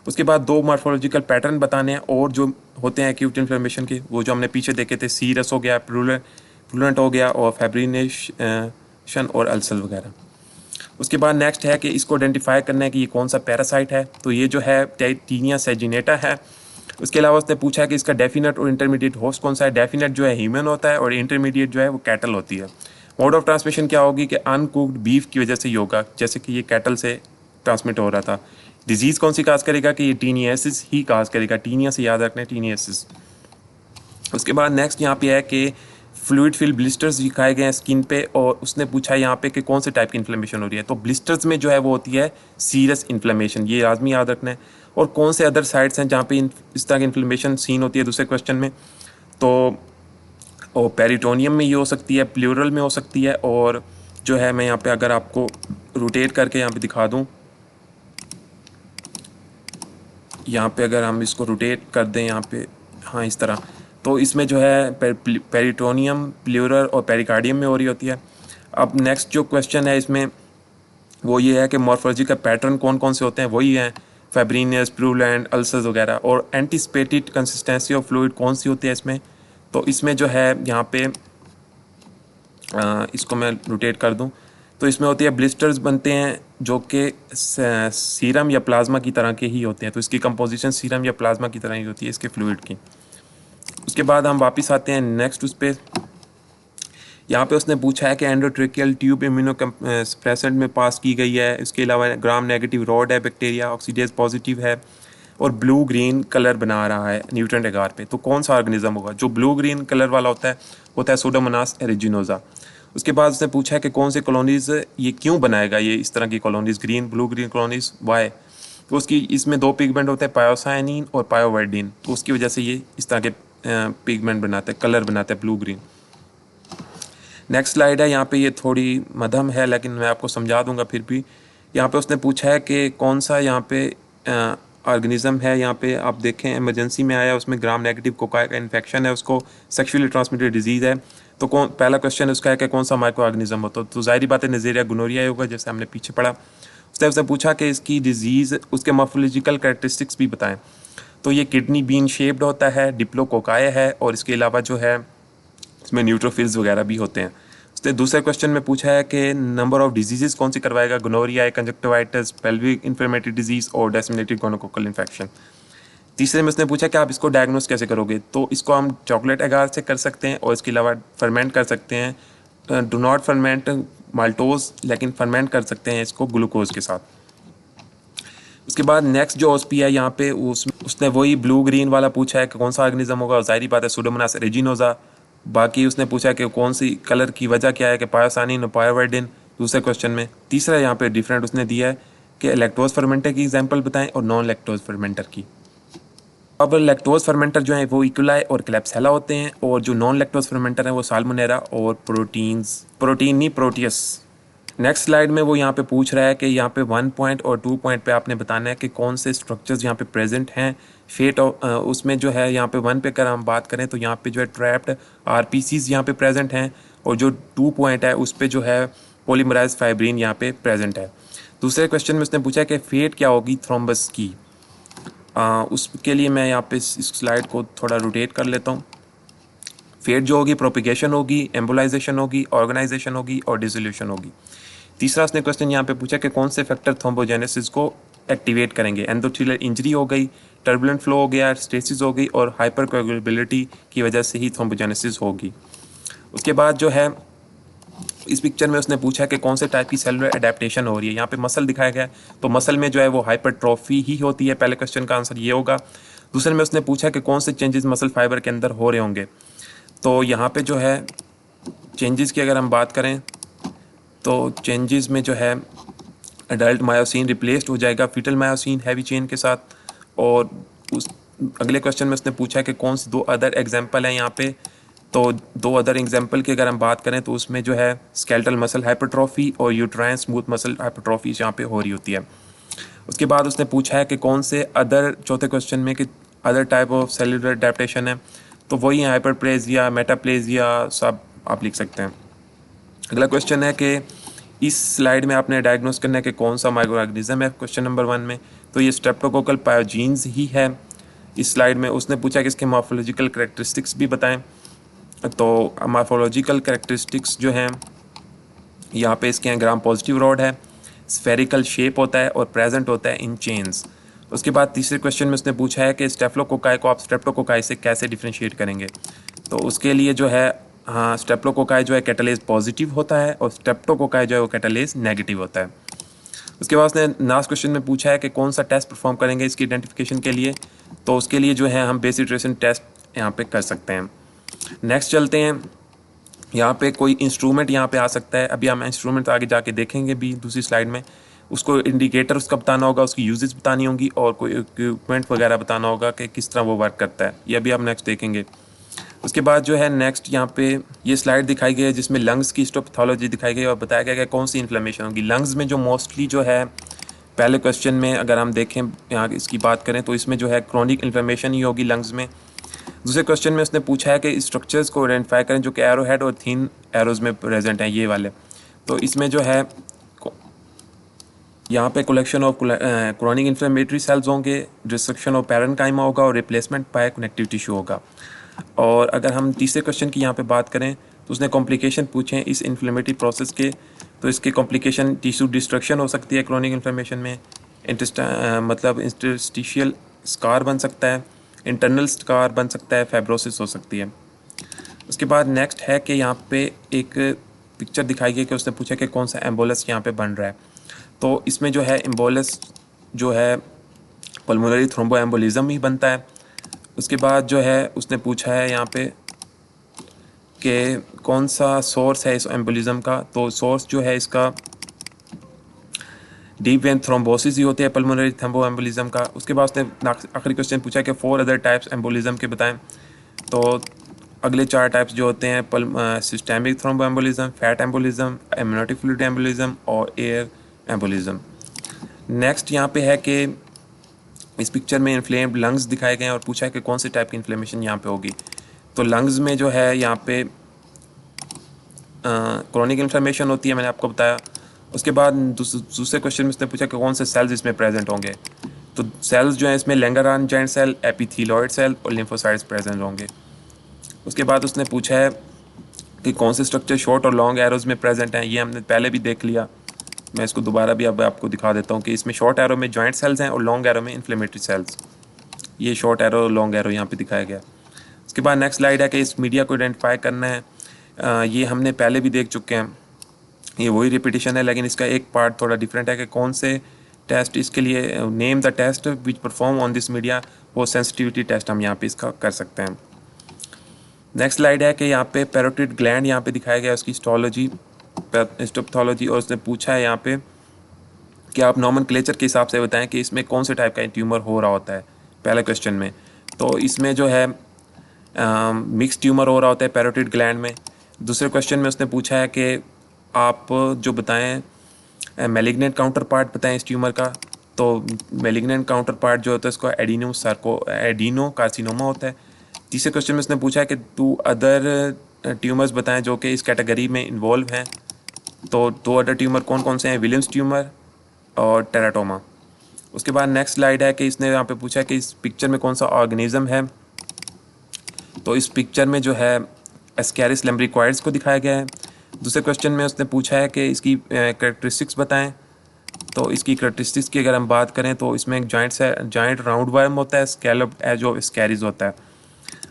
उसके बाद 2 मॉर्फोलॉजिकल पैटर्न बताने हैं और जो होते हैं एक्यूट इन्फ्लेमेशन के, वो जो हमने पीछे देखे थे, सीरस हो गया, प्रूलेंट हो गया और फैब्रिनेशन और अल्सर वगैरह। उसके बाद नेक्स्ट है कि इसको आइडेंटिफाई करना है कि ये कौन सा पैरासाइट है। तो ये जो है टाइटीनिया सेजिनेटा है। उसके अलावा उसने पूछा कि इसका डेफिनेट और इंटरमीडिएट होस्ट कौन सा है। डेफिनेट जो है ह्यूमन होता है और इंटरमीडिएट जो है वो कैटल होती है। मोड ऑफ ट्रांसमिशन क्या होगी कि अनकुक्ड बीफ की वजह से ही होगा, जैसे कि ये कैटल से ट्रांसमिट हो रहा था। डिजीज़ कौन सी काज करेगा कि ये टीनियासिस ही काज करेगा, टीनिया से याद रखना है, टीनियासिस। उसके बाद नेक्स्ट यहाँ पे है कि फ्लूइड फिल ब्लिस्टर्स दिखाए गए हैं स्किन पे और उसने पूछा है यहाँ पे कि कौन से टाइप की इन्फ्लेमेशन हो रही है। तो ब्लिस्टर्स में जो है वो होती है सीरियस इन्फ्लेमेशन, ये लाजमी याद रखना है। और कौन से अदर साइट्स हैं जहाँ पे इस तरह की इन्फ्लेमेशन सीन होती है दूसरे क्वेश्चन में, तो और पेरिटोनियम में ये हो सकती है, प्लूरल में हो सकती है। और जो है मैं यहाँ पे अगर आपको रोटेट करके यहाँ पे दिखा दूँ, यहाँ पे अगर हम इसको रोटेट कर दें यहाँ पे, हाँ इस तरह, तो इसमें जो है पेरिटोनियम, प्लूरल और पेरिकार्डियम में हो रही होती है। अब नेक्स्ट जो क्वेश्चन है इसमें वो ये है कि मॉर्फोलॉजी का पैटर्न कौन कौन से होते हैं, वही हैं फैब्रिनियस, प्रूलेंट, अल्सर्स वगैरह। और एंटीसिपेटेड कंसिस्टेंसी ऑफ फ्लूइड कौन सी होती है इसमें, तो इसमें जो है यहाँ पे इसको मैं रोटेट कर दूँ तो इसमें होती है ब्लिस्टर्स बनते हैं जो कि सीरम या प्लाज्मा की तरह के ही होते हैं। तो इसकी कंपोजिशन सीरम या प्लाज्मा की तरह ही होती है इसके फ्लूइड की। उसके बाद हम वापस आते हैं नेक्स्ट उस पर यहाँ पे उसने पूछा है कि एंडोट्रेकियल ट्यूब इम्यूनो सप्रेसेंट में पास की गई है, इसके अलावा ग्राम नेगेटिव रॉड है, बैक्टीरिया ऑक्सीडेज पॉजिटिव है और ब्लू ग्रीन कलर बना रहा है न्यूट्रेंट एगार पे। तो कौन सा ऑर्गेनिज्म होगा? जो ब्लू ग्रीन कलर वाला होता है सूडोमोनास एरिजिनोसा। उसके बाद उसने पूछा है कि कौन से कॉलोनीज ये क्यों बनाएगा, ये इस तरह की colonies, blue green colonies, why? तो उसकी इसमें दो पिगमेंट होते हैं, पायोसाइनिन और पायोवाइडिन, तो उसकी वजह से ये इस तरह के पिगमेंट बनाते हैं, कलर बनाते हैं ब्लू ग्रीन। नेक्स्ट स्लाइड है, यहाँ पे ये थोड़ी मध्यम है लेकिन मैं आपको समझा दूंगा फिर भी। यहाँ पे उसने पूछा है कि कौन सा यहाँ पे ऑर्गेनिज्म है, यहाँ पे आप देखें इमरजेंसी में आया, उसमें ग्राम नेगेटिव कोकाई का इन्फेक्शन है, उसको सेक्सुअली ट्रांसमिटेड डिजीज़ है। तो कौन, पहला क्वेश्चन उसका है कि कौन सा माइक्रो ऑर्गेनिज्म होता तो जाहिर बात है नज़ेरिया गोनोरिया होगा, जैसे हमने पीछे पढ़ा। उसने पूछा कि इसकी डिजीज़, उसके मॉर्फोलॉजिकल कैरेक्टरिस्टिक्स भी बताएं। तो ये किडनी बीन शेप्ड होता है, डिप्लोकोकाई है और इसके अलावा जो है इसमें न्यूट्रोफिल्स वगैरह भी होते हैं। उसने दूसरे क्वेश्चन में पूछा है कि नंबर ऑफ डिजीजेस कौन सी करवाएगा, gonorrhoea, conjunctivitis, pelvic inflammatory disease और डिसेमिनेटेड गोनोकोकल इन्फेक्शन। तीसरे में उसने पूछा कि आप इसको डायग्नोस कैसे करोगे, तो इसको हम चॉकलेट एगार से कर सकते हैं और इसके अलावा फर्मेंट कर सकते हैं, डू नॉट फर्मेंट माल्टोज, लेकिन फर्मेंट कर सकते हैं इसको ग्लूकोज के साथ। उसके बाद नेक्स्ट जो ओस्पी है यहाँ पे उसने वही ब्लू ग्रीन वाला पूछा है कि कौन सा ऑर्गेनिज्म होगा, जाहिर बात है सूडोमोनास एरिजिनोसा। बाकी उसने पूछा कि कौन सी कलर की वजह क्या है, कि पायोसानिन और पायोवाइडिन दूसरे क्वेश्चन में। तीसरा यहाँ पे डिफरेंट उसने दिया है कि लैक्टोज फर्मेंटर की एग्जांपल बताएं और नॉन लैक्टोज फर्मेंटर की। अब लैक्टोज फर्मेंटर जो है वो इक्वलाई और क्लेप्सेला होते हैं और जो नॉन लैक्टोज फर्मेंटर है वो साल्मोनेरा और प्रोटीन नहीं, प्रोटियस। नेक्स्ट स्लाइड में वो यहाँ पे पूछ रहा है कि यहाँ पे 1 पॉइंट और 2 पॉइंट पे आपने बताना है कि कौन से स्ट्रक्चर्स यहाँ पे प्रेजेंट हैं। फेट उसमें जो है यहाँ पे 1 पे अगर हम बात करें तो यहाँ पे जो है ट्रैप्ड आरपीसीज यहाँ पे प्रेजेंट हैं और जो 2 पॉइंट है उस पे जो है पॉलीमराइज फाइब्रिन यहाँ पे प्रेजेंट है। दूसरे क्वेश्चन में उसने पूछा कि फेट क्या होगी थ्रोम्बस की। उसके लिए मैं यहाँ पे इस स्लाइड को थोड़ा रोटेट कर लेता हूँ। फेट जो होगी प्रोपिगेशन होगी, एम्बोलाइजेशन होगी, ऑर्गेनाइजेशन होगी और डिसोल्यूशन होगी। तीसरा उसने क्वेश्चन यहाँ पे पूछा कि कौन से फैक्टर थ्रोम्बोजेनेसिस को एक्टिवेट करेंगे। एंडोथेलियल इंजरी हो गई, टर्बुलेंट फ्लो हो गया, स्टेसिस हो गई और हाइपरकोएगुलेबिलिटी की वजह से ही थ्रोम्बोजेनेसिस होगी। उसके बाद जो है इस पिक्चर में उसने पूछा कि कौन से टाइप की सेलुलर एडेप्टेशन हो रही है। यहाँ पे मसल दिखाया गया है, तो मसल में जो है वो हाइपरट्रॉफी ही होती है। पहले क्वेश्चन का आंसर ये होगा। दूसरे में उसने पूछा कि कौन से चेंजेस मसल फाइबर के अंदर हो रहे होंगे। तो यहाँ पे जो है चेंजेस की अगर हम बात करें तो चेंजेस में जो है एडल्ट मायोसिन रिप्लेस्ड हो जाएगा फीटल मायोसिन हैवी चेन के साथ। और उस अगले क्वेश्चन में उसने पूछा कि कौन से 2 अदर एग्जांपल हैं यहाँ पे। तो 2 अदर एग्जांपल की अगर हम बात करें तो उसमें जो है स्केलेटल मसल हाइपरट्रॉफी और यूट्राइन स्मूथ मसल हाइपरट्रॉफी यहाँ पे हो रही होती है। उसके बाद उसने पूछा है कि कौन से अदर, चौथे क्वेश्चन में, कि other type of cellular adaptation है। तो वही हाइपरप्लेजिया, मेटाप्लेजिया सब आप लिख सकते हैं। अगला क्वेश्चन है कि इस स्लाइड में आपने डायग्नोस करना है कि कौन सा माइक्रो ऑर्गेनिज्म है क्वेश्चन नंबर 1 में। तो ये स्ट्रेप्टोकोकल पायोजीन्स ही है। इस स्लाइड में उसने पूछा कि इसके मॉर्फोलॉजिकल कैरेक्टरिस्टिक्स भी बताएं। तो मॉर्फोलॉजिकल कैरेक्टरिस्टिक्स जो हैं यहाँ पे इसके हैं, ग्राम पॉजिटिव रॉड है, स्फेरिकल शेप होता है और प्रेजेंट होता है इन चेन्स। उसके बाद तीसरे क्वेश्चन में उसने पूछा है कि स्टेफ्लोकोकाई को आप स्ट्रेप्टोकोकाई से कैसे डिफ्रेंशिएट करेंगे। तो उसके लिए जो है, हाँ, स्टेप्लोकोकाई जो है कैटालेज पॉजिटिव होता है और स्टेप्टोकोकाई जो है वो कैटालेज नेगेटिव होता है। उसके बाद उसने लास्ट क्वेश्चन में पूछा है कि कौन सा टेस्ट परफॉर्म करेंगे इसकी आइडेंटिफिकेशन के लिए। तो उसके लिए जो है हम बेसिक ट्रेसन टेस्ट यहाँ पे कर सकते हैं। नेक्स्ट चलते हैं। यहाँ पे कोई इंस्ट्रूमेंट यहाँ पे आ सकता है, अभी हम इंस्ट्रूमेंट आगे जाके देखेंगे भी दूसरी स्लाइड में। उसको इंडिकेटर उसका बताना होगा, उसकी यूजेस बतानी होंगी और कोई इक्विपमेंट वगैरह बताना होगा कि किस तरह वो वर्क करता है। ये अभी हम नेक्स्ट देखेंगे। उसके बाद जो है नेक्स्ट यहाँ पे ये स्लाइड दिखाई गई है जिसमें लंग्स की हिस्टोपैथोलॉजी दिखाई गई और बताया गया कि कौन सी इन्फ्लेमेशन होगी लंग्स में। जो मोस्टली जो है पहले क्वेश्चन में अगर हम देखें यहाँ इसकी बात करें तो इसमें जो है क्रॉनिक इन्फ्लेमेशन ही होगी लंग्स में। दूसरे क्वेश्चन में उसने पूछा है कि स्ट्रक्चर्स को आइडेंटिफाई करें जो कि एरो हेड और थिन एरोज में प्रेजेंट हैं, ये वाले। तो इसमें जो है यहाँ पे collection of chronic inflammatory cells होंगे, डिस्ट्रक्शन ऑफ पैरेन्काइमा होगा और रिप्लेसमेंट बाय कनेक्टिव टिश्यू होगा। और अगर हम तीसरे क्वेश्चन की यहाँ पे बात करें तो उसने कॉम्प्लिकेशन पूछे हैं इस इन्फ्लेमेटरी प्रोसेस के। तो इसके कॉम्प्लिकेशन टिश्यू डिस्ट्रक्शन हो सकती है क्रॉनिक इन्फ्लेमेशन में, मतलब इंटरस्टिशियल स्कार बन सकता है, इंटरनल स्कार बन सकता है, फाइब्रोसिस हो सकती है। उसके बाद नेक्स्ट है कि यहाँ पे एक पिक्चर दिखाई गई कि उसने पूछा कि कौन सा एम्बोलस यहाँ पे बन रहा है। तो इसमें जो है एम्बोलस जो है पल्मोनरी थ्रोम्बोएम्बोलिज्म ही बनता है। उसके बाद जो है उसने पूछा है यहाँ पे कि कौन सा सोर्स है इस एम्बोलिज्म का। तो सोर्स जो है इसका डीप वेन थ्रोम्बोसिस ही होती है पल्मोनरी थ्रोम्बोएम्बोलिज्म का। उसके बाद उसने आखिरी क्वेश्चन पूछा कि 4 अदर टाइप्स एम्बोलिज्म के बताएं। तो अगले 4 टाइप्स जो होते हैं systemic thromboembolism, fat embolism, amniotic fluid embolism और एयर एम्बोलिज्म। नेक्स्ट यहाँ पे है कि इस पिक्चर में इन्फ्लेम्ड लंग्स दिखाए गए हैं और पूछा है कि कौन से टाइप की इन्फ्लेमेशन यहाँ पे होगी। तो लंग्स में जो है यहाँ पे क्रोनिक इन्फ्लेमेशन होती है, मैंने आपको बताया। उसके बाद दूसरे क्वेश्चन में उसने पूछा कि कौन से सेल्स इसमें प्रेजेंट होंगे। तो सेल्स जो है इसमें लैंगरहान जाइंट सेल, एपिथेलियोइड सेल और लिम्फोसाइट्स प्रेजेंट होंगे। उसके बाद उसने पूछा है कि कौन से स्ट्रक्चर शॉर्ट और लॉन्ग एरोज में प्रेजेंट हैं। ये हमने पहले भी देख लिया, मैं इसको दोबारा भी अब आपको दिखा देता हूँ कि इसमें शॉर्ट एरो में जॉइंट सेल्स हैं और लॉन्ग एरो में इन्फ्लेमेटरी सेल्स। ये शॉर्ट एरो लॉन्ग एरो यहाँ पे दिखाया गया। उसके बाद नेक्स्ट स्लाइड है कि इस मीडिया को आइडेंटिफाई करना है। ये हमने पहले भी देख चुके हैं, ये वही रिपीटिशन है, लेकिन इसका एक पार्ट थोड़ा डिफरेंट है कि कौन से टेस्ट इसके लिए name the test which perform on this media. वो सेंसिटिविटी टेस्ट हम यहाँ पे इसका कर सकते हैं। नेक्स्ट स्लाइड है कि यहाँ पे पैरोटिड ग्लैंड यहाँ पे दिखाया गया, उसकी हिस्टोपैथोलॉजी। और उसने पूछा है यहाँ पे कि आप नॉमेनक्लेचर के हिसाब से बताएं कि इसमें कौन से टाइप का ट्यूमर हो रहा होता है पहले क्वेश्चन में। तो इसमें जो है मिक्स ट्यूमर हो रहा होता है पैरोटिड ग्लैंड में। दूसरे क्वेश्चन में उसने पूछा है कि आप जो बताएं मैलिग्नेंट काउंटर पार्ट बताएं इस ट्यूमर का। तो मैलिग्नेंट काउंटर पार्ट जो होता है उसको एडिनो कार्सिनोमा होता है। तीसरे क्वेश्चन में उसने पूछा है कि 2 अदर ट्यूमर्स बताएं जो कि इस कैटेगरी में इन्वॉल्व हैं। तो 2 अदर ट्यूमर कौन कौन से हैं, विलियम्स ट्यूमर और टेराटोमा। उसके बाद नेक्स्ट स्लाइड है कि इसने यहाँ पे पूछा है कि इस पिक्चर में कौन सा ऑर्गेनिज्म है। तो इस पिक्चर में जो है एस्कैरिस लैम्ब्रिकॉइड्स को दिखाया गया है। दूसरे क्वेश्चन में उसने पूछा है कि इसकी कैरेक्टरिस्टिक्स बताएं। तो इसकी कैरेक्टरिस्टिक्स की अगर हम बात करें तो इसमें एक जॉइंट राउंड वर्म होता है, स्कैलप जो स्कैरिस होता है।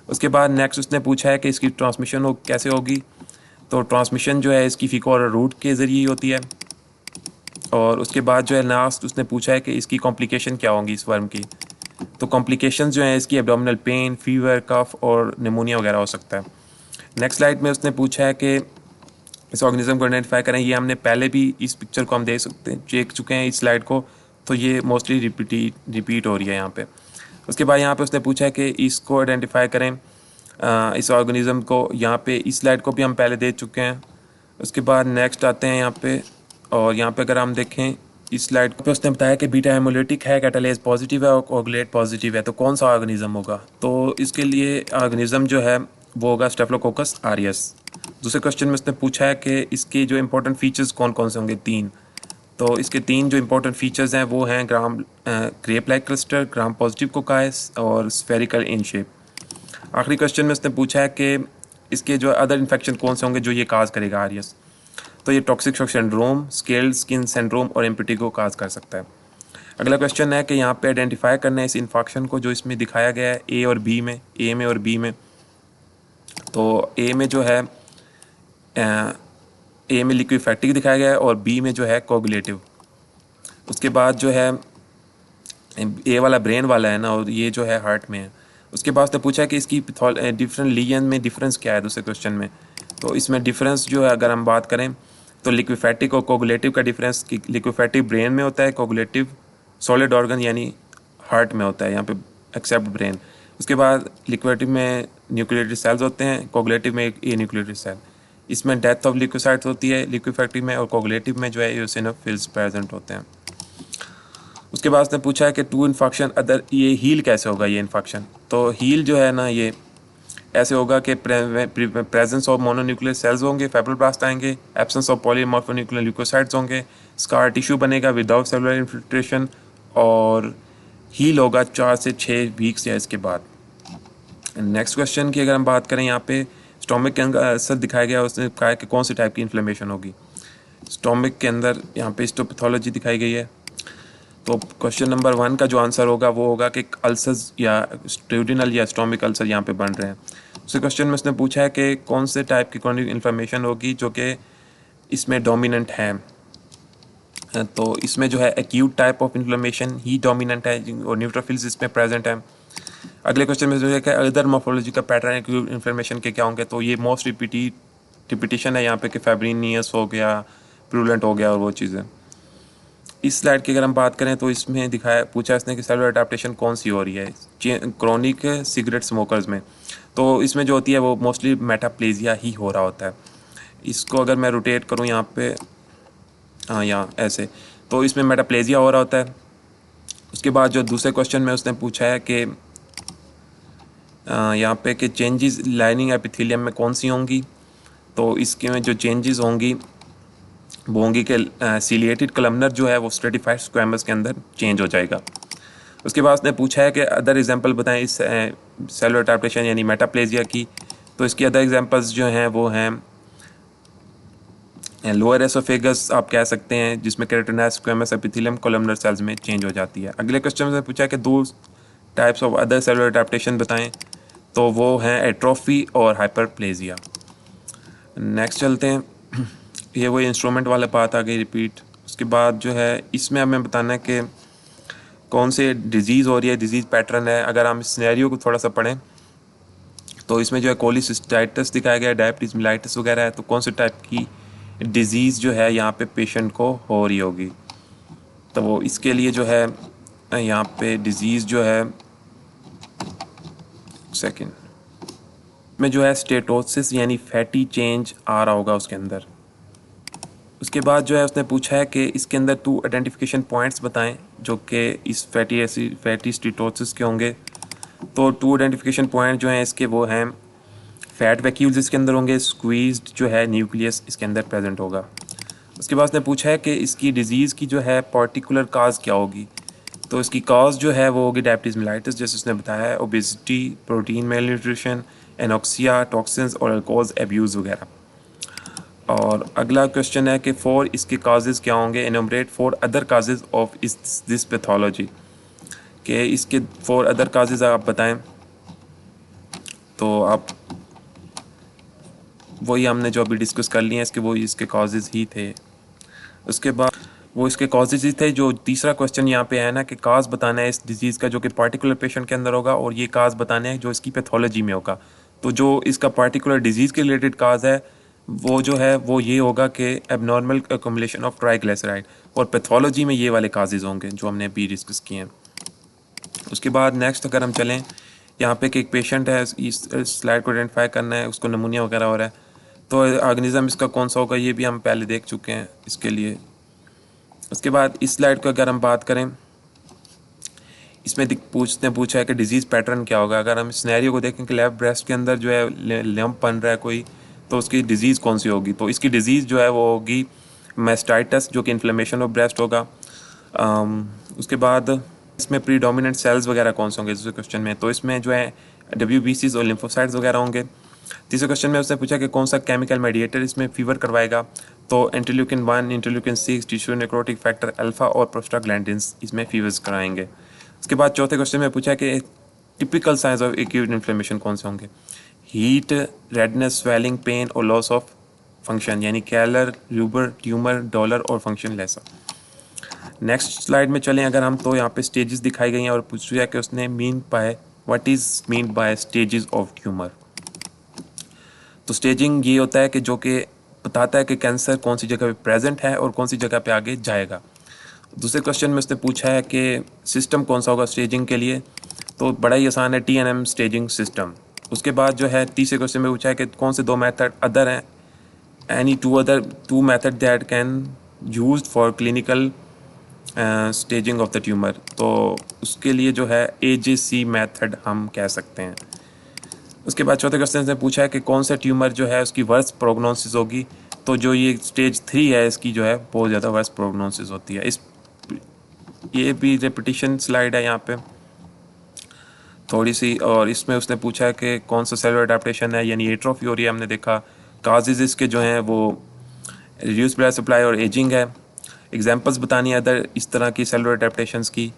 उसके बाद नेक्स्ट उसने पूछा है कि इसकी ट्रांसमिशन कैसे होगी। तो ट्रांसमिशन जो है इसकी फीको और रूट के ज़रिए होती है। और उसके बाद जो है लास्ट उसने पूछा है कि इसकी कॉम्प्लिकेशन क्या होंगी इस वर्म की। तो कॉम्प्लिकेशंस जो है इसकी एब्डोमिनल पेन, फीवर, कफ और निमोनिया वगैरह हो सकता है। नेक्स्ट स्लाइड में उसने पूछा है कि इस ऑर्गेनिज्म को आइडेंटिफाई करें। ये हमने पहले भी इस पिक्चर को हम देख चुके हैं इस स्लाइड को, तो ये मोस्टली रिपीट हो रही है यहाँ पे। उसके बाद यहाँ पे उसने पूछा है कि इसको आइडेंटिफाई करें, इस ऑर्गेनिज्म को। यहाँ पे इस स्लाइड को भी हम पहले दे चुके हैं। उसके बाद नेक्स्ट आते हैं यहाँ पे, और यहाँ पे अगर हम देखें इस स्लाइड पे उसने बताया कि बीटा हेमोलिटिक है, कैटालेज पॉजिटिव है और कोगुलेट पॉजिटिव है। तो कौन सा ऑर्गेनिज्म होगा? तो इसके लिए ऑर्गेनिज्म जो है वो होगा स्टेफिलोकोकस ऑरियस। दूसरे क्वेश्चन में उसने पूछा है कि इसके जो इंपॉर्टेंट फीचर्स कौन कौन से होंगे, 3। तो इसके 3 जो इंपॉर्टेंट फीचर्स हैं वो हैं grape like cluster, gram positive cocci और स्फेरिकल इन शेप। आखिरी क्वेश्चन में उसने पूछा है कि इसके जो अदर इन्फेक्शन कौन से होंगे जो ये काज करेगा आरियस। तो ये toxic shock syndrome, scaled skin syndrome और इम्पिटिगो काज कर सकता है। अगला क्वेश्चन है कि यहाँ पे आइडेंटिफाई करना है इस इन्फेक्शन को जो इसमें दिखाया गया है ए में और बी में। तो ए में जो है ए में लिक्विफैक्टिक दिखाया गया है और बी में जो है कोगुलेटिव। उसके बाद जो है ए वाला ब्रेन वाला है ना, और ये जो है हार्ट में है। उसके बाद उसने पूछा कि इसकी डिफरेंट लीजन में डिफरेंस क्या है दूसरे क्वेश्चन में। तो इसमें डिफरेंस जो है अगर हम बात करें तो लिक्विफैटिक और कोगुलेटिव का डिफरेंस, लिक्विफैटिक ब्रेन में होता है, कोगुलेटिव सॉलिड ऑर्गन यानी हार्ट में होता है यहाँ पे एक्सेप्ट ब्रेन। उसके बाद लिक्विफैटिव में न्यूक्लियोटाइड सेल्स होते हैं, कोगुलेटिव में ए न्यूक्लियोटाइड सेल। इसमें डेथ ऑफ लिक्विसाइड्स होती है लिक्विफैक्टिव में, और कोगुलेटिव में जो है एओसिनोफिल्स प्रेजेंट होते हैं। उसके बाद उसने पूछा है कि 2 इन्फेक्शन अदर, ये हील कैसे होगा ये इन्फेक्शन। तो हील जो है ना ये ऐसे होगा कि प्रेजेंस ऑफ मोनोन्यूक्लियर सेल्स होंगे, फाइब्रोब्लास्ट आएंगे, एब्सेंस ऑफ पॉलीमॉर्फोन्यूक्लियर ल्यूकोसाइट्स होंगे, स्कार टिश्यू बनेगा विदाउट सेलुलर इन्फिल्ट्रेशन, और हील होगा 4 से 6 वीक्स या इसके बाद। नेक्स्ट क्वेश्चन की अगर हम बात करें, यहाँ पे स्टोमिक के अंदर असर दिखाया गया, उसने कहा कि कौन सी टाइप की इन्फ्लेमेशन होगी स्टोमिक के अंदर। यहाँ पे हिस्टोपैथोलॉजी दिखाई गई है। तो क्वेश्चन नंबर 1 का जो आंसर होगा वो होगा कि अल्सर्स या स्ट्यूडिनल या स्टोमिक अल्सर यहाँ पे बन रहे हैं। दूसरे क्वेश्चन में उसने पूछा है कि कौन से टाइप की क्रॉनिक इन्फ्लेमेशन होगी जो कि इसमें डोमिनेंट है। तो इसमें जो है acute type of inflammation he dominant है और न्यूट्रोफिल्स इसमें प्रेजेंट है। अगले क्वेश्चन में जो है कि अदर मॉर्फोलॉजी का पैटर्न एक्यूट इन्फ्लेमेशन के क्या होंगे, तो ये मोस्ट रिपीटिशन है यहाँ पे कि फेब्रिनियस हो गया, प्रूलेंट हो गया और वो चीज़ें। इस स्लाइड की अगर हम बात करें तो इसमें दिखाया पूछा इसने कि सेलुलर अडेप्टेशन कौन सी हो रही है क्रॉनिक सिगरेट स्मोकर्स में। तो इसमें जो होती है वो मोस्टली मेटाप्लेजिया ही हो रहा होता है। इसको अगर मैं रोटेट करूँ यहाँ पे, हाँ यहाँ ऐसे, तो इसमें मेटाप्लेजिया हो रहा होता है। उसके बाद जो दूसरे क्वेश्चन में उसने पूछा है कि यहाँ पे कि चेंजेस लाइनिंग एपिथेलियम में कौन सी होंगी, तो इसके में जो चेंजेस होंगी वो होंगी कि सीलिएटेड कलमनर जो है वो स्ट्रेटिफाइड स्क्वैमस के अंदर चेंज हो जाएगा। उसके बाद उसने पूछा है कि अदर एग्जांपल बताएं इस सेलुलर अडेप्टेशन यानी मेटाप्लेजिया की। तो इसकी अदर एग्जांपल्स जो हैं वो हैं लोअर एसोफेगस आप कह सकते हैं, जिसमें keratinized squamous epithelium columnar cells में चेंज हो जाती है। अगले क्वेश्चन में पूछा कि दो types of other cellular adaptation बताएं, तो वो हैं एट्रोफी और हाइपरप्लेजिया। नेक्स्ट चलते हैं। ये वही इंस्ट्रूमेंट वाला बात आ गई रिपीट। उसके बाद जो है इसमें हमें बताना है कि कौन से डिजीज़ हो रही है, डिजीज़ पैटर्न है। अगर हम इस सिनेरियो को थोड़ा सा पढ़ें तो इसमें जो है कोलिसिस्टाइटिस दिखाया गया है, डायबिटीज मिलाइटिस वगैरह है। तो कौन से टाइप की डिजीज़ जो है यहाँ पे पेशेंट को हो रही होगी, तो वो इसके लिए जो है यहाँ पे डिजीज़ जो है सेकंड में जो है स्टेटोसिस यानी फैटी चेंज आ रहा होगा उसके अंदर। उसके बाद जो है उसने पूछा है कि इसके अंदर 2 आइडेंटिफिकेशन पॉइंट्स बताएं जो कि इस फैटी स्टेटोसिस के होंगे। तो 2 आइडेंटिफिकेशन पॉइंट जो हैं इसके वो हैं फैट वैक्यूल्स इसके अंदर होंगे, स्क्वीज्ड जो है न्यूक्लियस इसके अंदर प्रेजेंट होगा। उसके बाद उसने पूछा है कि इसकी डिजीज़ की जो है पर्टिकुलर काज क्या होगी। तो इसकी काज जो है वो होगी डायबिटीज़ मिलाइटिस, जैसे उसने बताया है, obesity, protein mail nutrition, anoxia, toxins और अल्कोहल्स एब्यूज़ वगैरह। और अगला क्वेश्चन है कि फॉर इसके काजेज़ क्या होंगे, enumerate 4 other causes of this pathology, कि इसके 4 अदर काजेज़ आप बताएं। तो आप वही हमने जो अभी डिस्कस कर लिए हैं इसके वो इसके काजेज़ ही थे। उसके बाद वो इसके काजेज़ ही थे। जो तीसरा क्वेश्चन यहाँ पे है ना कि काज बताना है इस डिजीज़ का जो कि पार्टिकुलर पेशेंट के अंदर होगा, और ये काज बताना है जो इसकी पैथोलॉजी में होगा। तो जो इसका पार्टिकुलर डिजीज़ के रिलेटेड काज है वो जो है वो ये होगा कि एबनॉर्मल अकोमुलेशन ऑफ ट्राइग्लिसराइड, और पैथोलॉजी में ये वाले काजेज़ होंगे जो हमने अभी डिस्कस किए हैं। उसके बाद नेक्स्ट अगर हम चलें यहाँ पे कि एक पेशेंट है, इस स्लाइड को आइडेंटिफाई करना है, उसको नमूनिया वगैरह हो रहा है, तो ऑर्गेनिज्म इसका कौन सा होगा ये भी हम पहले देख चुके हैं इसके लिए। उसके बाद इस स्लाइड को अगर हम बात करें, इसमें पूछा है कि डिजीज़ पैटर्न क्या होगा। अगर हम सिनेरियो को देखें कि लेफ्ट ब्रेस्ट के अंदर जो है लम्प बन रहा है कोई, तो उसकी डिज़ीज़ कौन सी होगी। तो इसकी डिज़ीज़ जो है वो होगी मेस्टाइटिस, जो कि इन्फ्लेमेशन ऑफ ब्रेस्ट होगा। उसके बाद इसमें प्रीडोमिनेंट सेल्स वगैरह कौन से होंगे दूसरे क्वेश्चन में, तो इसमें जो है WBCs और लिम्फोसाइट्स वगैरह होंगे। तीसरे क्वेश्चन में उसने पूछा कि कौन सा केमिकल मेडिएटर इसमें फीवर करवाएगा, तो interleukin 1, interleukin 6, tissue necrotic factor alpha और प्रोस्टाग्लैंडिन्स इसमें फीवर्स कराएंगे। उसके बाद चौथे क्वेश्चन में पूछा कि typical science of acute inflammation कौन से होंगे, हीट, रेडनेस, स्वेलिंग, पेन और लॉस ऑफ फंक्शन, यानी कैलर, ल्यूबर, ट्यूमर, डॉलर और फंक्शन लेसा। नेक्स्ट स्लाइड में चलें अगर हम, तो यहाँ पे स्टेजेस दिखाई गई हैं और पूछ लिया कि उसने mean by what is mean by stages of tumour. तो स्टेजिंग ये होता है कि जो कि बताता है कि कैंसर कौन सी जगह पे प्रेजेंट है और कौन सी जगह पे आगे जाएगा। दूसरे क्वेश्चन में उसने पूछा है कि सिस्टम कौन सा होगा स्टेजिंग के लिए, तो बड़ा ही आसान है, TNM स्टेजिंग सिस्टम। उसके बाद जो है तीसरे क्वेश्चन में पूछा है कि कौन से 2 मेथड अदर हैं, any two method that can used for clinical staging of the tumour. तो उसके लिए जो है AJC मेथड हम कह सकते हैं। उसके बाद चौथे क्वेश्चन से पूछा है कि कौन सा ट्यूमर जो है उसकी वर्स्ट प्रोग्नोसिस होगी, तो जो ये स्टेज 3 है इसकी जो है बहुत ज़्यादा वर्स्ट प्रोग्नोसिस होती है। ये भी रेपिटेशन स्लाइड है यहाँ पे थोड़ी सी, और इसमें उसने पूछा है कि कौन सा सेलुलर अडेप्टेशन है, यानी एट्रोफी हो रही है। हमने देखा काजेज इसके जो हैं वो रिड्यूस ब्लड सप्लाई और एजिंग है। एग्जांपल्स बतानी है अदर इस तरह की सेलुलर अडेप्टेशंस की,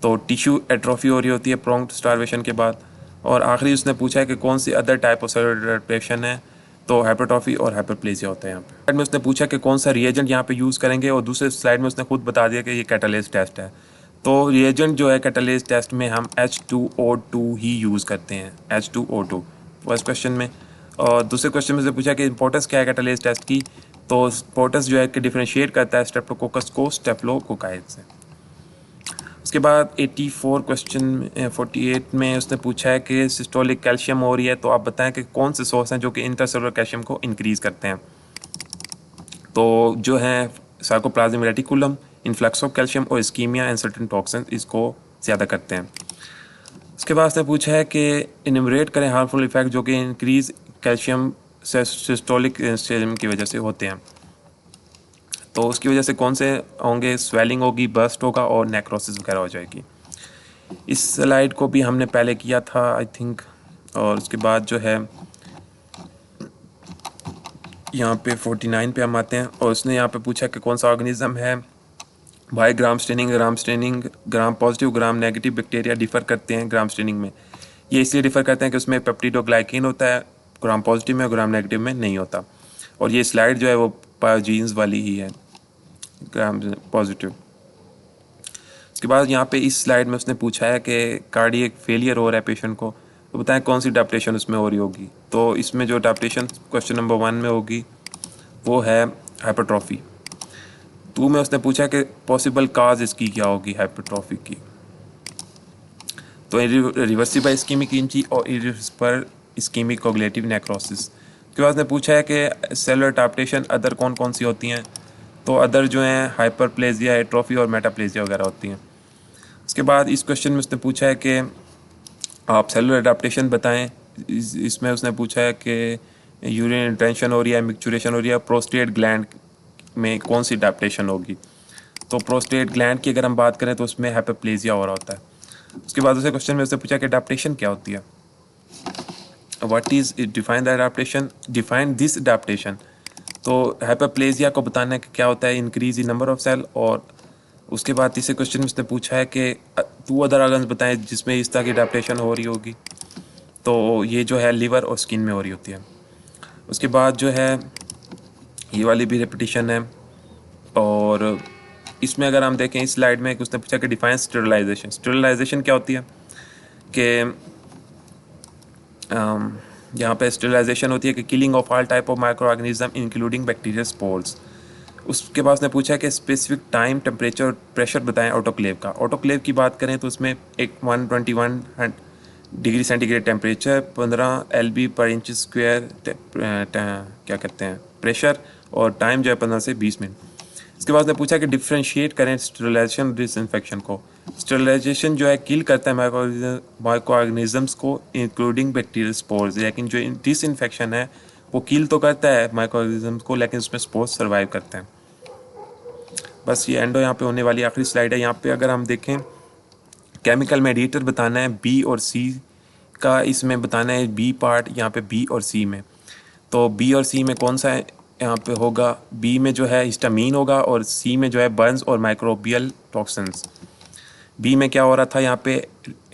तो टिश्यू एट्रोफी हो रही होती है प्रोंक्ट स्टार्वेशन के बाद। और आखिरी उसने पूछा है कि कौन सी other type of cellular adaptation है, तो हाइपरट्रॉफी और हाइपरप्लेजिया होता है यहाँ पे। स्लाइड में उसने पूछा कि कौन सा रिएजेंट यहाँ पे यूज़ करेंगे, और दूसरे स्लाइड में उसने खुद बता दिया कि ये कैटालेस टेस्ट है। तो रिएजेंट जो है कैटालेस टेस्ट में हम H2O2 ही यूज़ करते हैं, H2O2 फर्स्ट क्वेश्चन में। और दूसरे क्वेश्चन में से पूछा कि इंपॉर्टेंस क्या है कैटालेस टेस्ट की, तो इंपॉर्टेंस जो है कि डिफरेंशिएट करता है स्ट्रेप्टोकोकस को स्टेफिलोकोकाइड से। उसके बाद 84 क्वेश्चन 48 में उसने पूछा है कि सिस्टोलिक कैल्शियम हो रही है, तो आप बताएं कि कौन से सोर्स हैं जो कि इंट्रासेलुलर कैल्शियम को इंक्रीज़ करते हैं। तो जो है sarcoplasm reticulum, influx of calcium और इस्कीमिया एंड सर्टेन टॉक्सिन इसको ज़्यादा करते हैं। उसके बाद उसने पूछा है कि इन्यूमरेट करें हार्मफुल इफेक्ट जो कि इंक्रीज कैल्शियम सिस्टोलिक सिस्टम की वजह से होते हैं। तो उसकी वजह से कौन से होंगे, स्वेलिंग होगी, बर्स्ट होगा और नेक्रोसिस वगैरह हो जाएगी। इस स्लाइड को भी हमने पहले किया था आई थिंक। और उसके बाद जो है यहाँ पे 49 पे हम आते हैं, और उसने यहाँ पे पूछा कि कौन सा ऑर्गेनिज्म है by gram staining gram positive gram negative bacteria differ करते हैं ग्राम स्टेनिंग में। ये इसलिए डिफ़र करते हैं कि उसमें पेप्टिडोग्लाइकिन होता है ग्राम पॉजिटिव में और ग्राम नेगेटिव में नहीं होता। और ये स्लाइड जो है वो पायोजीन्स वाली ही है, ग्राम पॉजिटिव। उसके बाद यहाँ पे इस स्लाइड में उसने पूछा है कि कार्डियक फेलियर हो रहा है पेशेंट को, तो बताएं कौन सी अडैप्टेशन उसमें हो रही होगी। तो इसमें जो अडैप्टेशन क्वेश्चन नंबर 1 में होगी वो है हाइपरट्रॉफी। 2 में उसने पूछा कि पॉसिबल काज इसकी क्या होगी हाइपरट्रॉफी की, तो रिवर्सिबल इस्कीमिक इंजरी और इरिवर्सिबल इस्कीमिक कोगुलेटिव नेक्रोसिस। उसके बाद उसने पूछा है कि सेलुलर अडैप्टेशन अदर कौन कौन सी होती हैं, तो अदर जो हैं हाइपरप्लेजिया, एट्रोफी और मेटाप्लेजिया वगैरह होती हैं। उसके बाद इस क्वेश्चन में उसने पूछा है कि आप सेलुलर अडैप्टेशन बताएं। इसमें उसने पूछा है कि यूरिन रिटेंशन हो रही है, मिक्चुरेशन हो रही है, प्रोस्टेट ग्लैंड में कौन सी अडैप्टेशन होगी। तो प्रोस्टेट ग्लैंड की अगर हम बात करें तो उसमें हाइपरप्लेजिया हो रहा होता है। उसके बाद उसे क्वेश्चन में उसने पूछा कि अडैप्टेशन क्या होती है, what is define the adaptation, define this adaptation. तो हाइपरप्लेजिया को बताना है कि क्या होता है, increase in number of cell. और उसके बाद तीसरे क्वेश्चन में उसने पूछा है कि 2 अदर ऑर्गन्स बताएं जिसमें इस तरह की अडैप्टेशन हो रही होगी, तो ये जो है लिवर और स्किन में हो रही होती है। उसके बाद जो है ये वाली भी रिपीटिशन है। और इसमें अगर हम देखें इस स्लाइड में उसने पूछा कि डिफाइन स्टेरिलाइजेशन। स्टेरिलाइजेशन क्या होती है कि यहाँ पे स्टेरिलाइजेशन होती है कि killing of all type of micro organism including bacterial spores. उसके बाद उसने पूछा कि स्पेसिफिक टाइम, टेम्परेचर और प्रेशर बताएं ऑटोक्लेव का। ऑटोक्लेव की बात करें तो उसमें एक 121 डिग्री सेंटीग्रेड टेम्परेचर, 15 LB पर इंच स्क्वायर क्या कहते हैं प्रेशर, और टाइम जो है 15 से 20 मिनट। इसके बाद उसने पूछा कि डिफ्रेंशिएट करें स्टेरिलाइजेशन डिसइंफेक्शन को। स्टेरिलाइजेशन जो है किल करता है माइक्रो ऑर्गेनिजम्स को इंक्लूडिंग बैक्टीरियल स्पोर्स, लेकिन जो डिसइंफेक्शन है वो किल तो करता है माइक्रो ऑर्गेनिजम्स को, लेकिन उसमें स्पोर्स सर्वाइव करते हैं। बस ये एंडो यहाँ पे होने वाली आखिरी स्लाइड है। यहाँ पे अगर हम देखें केमिकल मेडिएटर बताना है बी और सी का, इसमें बताना है बी पार्ट यहाँ पे बी और सी में। तो बी और सी में कौन सा है यहाँ पे होगा, बी में जो है हिस्टामीन होगा और सी में जो है बर्न्स और माइक्रोबियल टॉक्सिन्स। बी में क्या हो रहा था यहाँ पे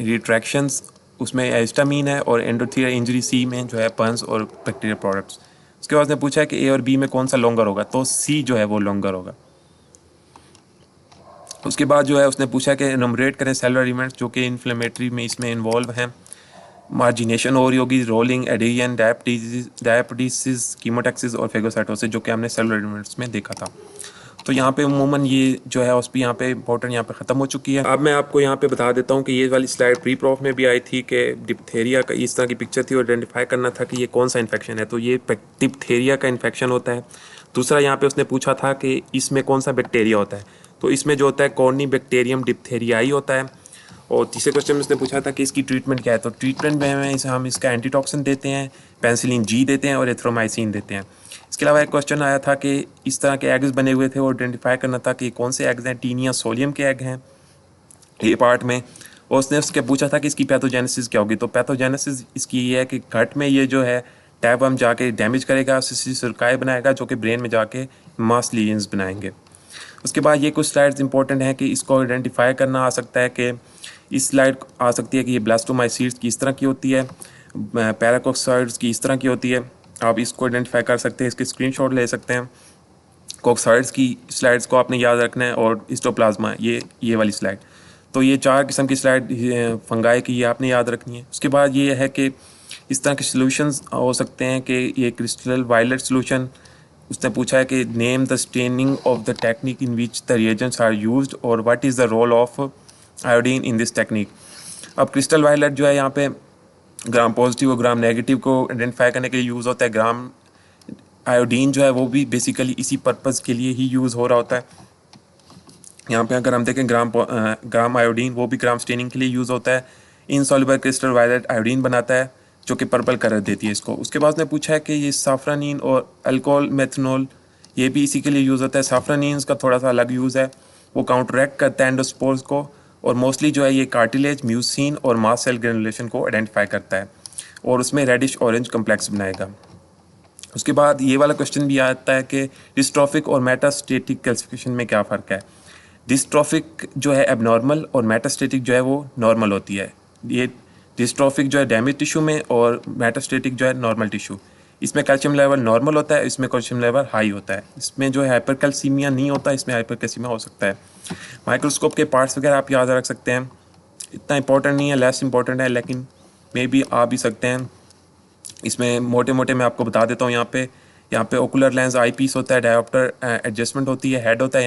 रिट्रैक्शंस, उसमें हिस्टामीन है, और एंडोथेलियल इंजरी सी में जो है बर्न्स और बैक्टीरियल प्रोडक्ट्स। उसके बाद उसने पूछा है कि ए और बी में कौन सा लॉन्गर होगा, तो सी जो है वो लॉन्गर होगा। उसके बाद जो है उसने पूछा कि एनुमरेट करें सेलुलर इवेंट्स जो कि इन्फ्लेमेटरी में इसमें इन्वॉल्व हैं। मार्जिनेशन हो रही होगी, रोलिंग, एडेरियन, डायबिटीज, कीमोटैक्सिस और फेगोसाइटोसिस, जो कि हमने सेलुलर इवेंट्स में देखा था। तो यहाँ पे उमूमन ये जो है उस पर यहाँ पे इंपॉर्टेंट यहाँ पे ख़त्म हो चुकी है। अब मैं आपको यहाँ पे बता देता हूँ कि ये वाली स्लाइड प्री प्रॉफ में भी आई थी कि डिप्थेरिया का इस तरह की पिक्चर थी और आइडेंटिफाई करना था कि ये कौन सा इन्फेक्शन है, तो ये डिप्थेरिया का इन्फेक्शन होता है। दूसरा यहाँ पे उसने पूछा था कि इसमें कौन सा बैक्टीरिया होता है, तो इसमें जो होता है कॉर्नी बैक्टीरियम डिप्थेरियाई होता है। और तीसरे क्वेश्चन में उसने पूछा था कि इसकी ट्रीटमेंट क्या है, तो ट्रीटमेंट में हम इसका एंटीटॉक्सिन देते हैं, पेनिसिलिन जी देते हैं और एथ्रोमाइसिन देते हैं। इसके अलावा एक क्वेश्चन आया था कि इस तरह के एग्स बने हुए थे और आइडेंटिफाई करना था कि कौन से एग्स हैं, टीनिया सोलियम के एग हैं ये पार्ट में। और उसने उसके पूछा था कि इसकी पैथोजेनेसिस क्या होगी, तो पैथोजेनेसिस इसकी ये है कि गट में ये जो है टैब हम जाके डैमेज करेगा, सुरकाई बनाएगा जो कि ब्रेन में जाके मास लीजन्स बनाएंगे। उसके बाद ये कुछ स्लाइड्स इंपॉर्टेंट हैं कि इसको आइडेंटिफाई करना आ सकता है कि इस स्लाइड आ सकती है कि ये ब्लास्टोमाइसीट्स की इस तरह की होती है, पैराकोक्साइड्स की इस तरह की होती है। आप इसको आइडेंटिफाई कर सकते हैं, इसके स्क्रीनशॉट ले सकते हैं। कोक्साइड्स की स्लाइड्स को आपने याद रखना है, और हिस्टोप्लाज्मा ये वाली स्लाइड। तो ये 4 किस्म की स्लाइड फंगाई की, ये आपने याद रखनी है। उसके बाद ये है कि इस तरह के सॉल्यूशंस हो सकते हैं कि ये क्रिस्टल वायलेट सॉल्यूशन, उसने पूछा है कि name the staining of the technique in which the reagents are used और what is the role of iodine in this technique. अब क्रिस्टल वायलेट जो है यहाँ पे ग्राम पॉजिटिव और ग्राम नेगेटिव को आइडेंटिफाई करने के लिए यूज़ होता है। ग्राम आयोडीन जो है वो भी बेसिकली इसी पर्पज़ के लिए ही यूज़ हो रहा होता है। यहाँ पे अगर हम देखें ग्राम आयोडीन, वो भी ग्राम स्टेनिंग के लिए यूज़ होता है। इनसॉल्युबल क्रिस्टल वायलेट आयोडीन बनाता है जो कि पर्पल कलर देती है इसको। उसके बाद उसने पूछा है कि ये साफ्रानीन और अल्कोहल मेथनॉल, ये भी इसी के लिए यूज़ होता है। साफ्रानीन का थोड़ा सा अलग यूज़ है, वो काउंटरैक्ट करता है एंडोस्पोर्स को, और मोस्टली जो है ये कार्टिलेज, म्यूसिन और मास्ट सेल ग्रेनुलेशन को आइडेंटिफाई करता है, और उसमें रेडिश ऑरेंज कम्प्लेक्स बनाएगा। उसके बाद ये वाला क्वेश्चन भी आता है कि डिस्ट्रॉफिक और मेटास्टेटिक कैल्सिफिकेशन में क्या फ़र्क है। डिस्ट्रॉफिक जो है एबनॉर्मल और मेटास्टेटिक जो है वो नॉर्मल होती है। ये डिस्ट्रॉफिक जो है डैमेज टिश्यू में, और मेटास्टेटिक जो है नॉर्मल टिश्यू। इसमें कैल्शियम लेवल नॉर्मल होता है, इसमें कैल्शियम लेवल हाई होता है। इसमें जो है हाइपरकैल्सीमिया नहीं होता, इसमें हाइपरकैल्सीमिया हो सकता है। माइक्रोस्कोप के पार्ट्स वगैरह आप याद रख सकते हैं, इतना इंपॉर्टेंट नहीं है, लेस इंपॉर्टेंट है, लेकिन मे बी आ भी सकते हैं। इसमें मोटे मोटे मैं आपको बता देता हूँ। यहाँ पे ओकुलर लेंस आई पीस होता है, डायोप्टर एडजस्टमेंट होती है, हेड होता है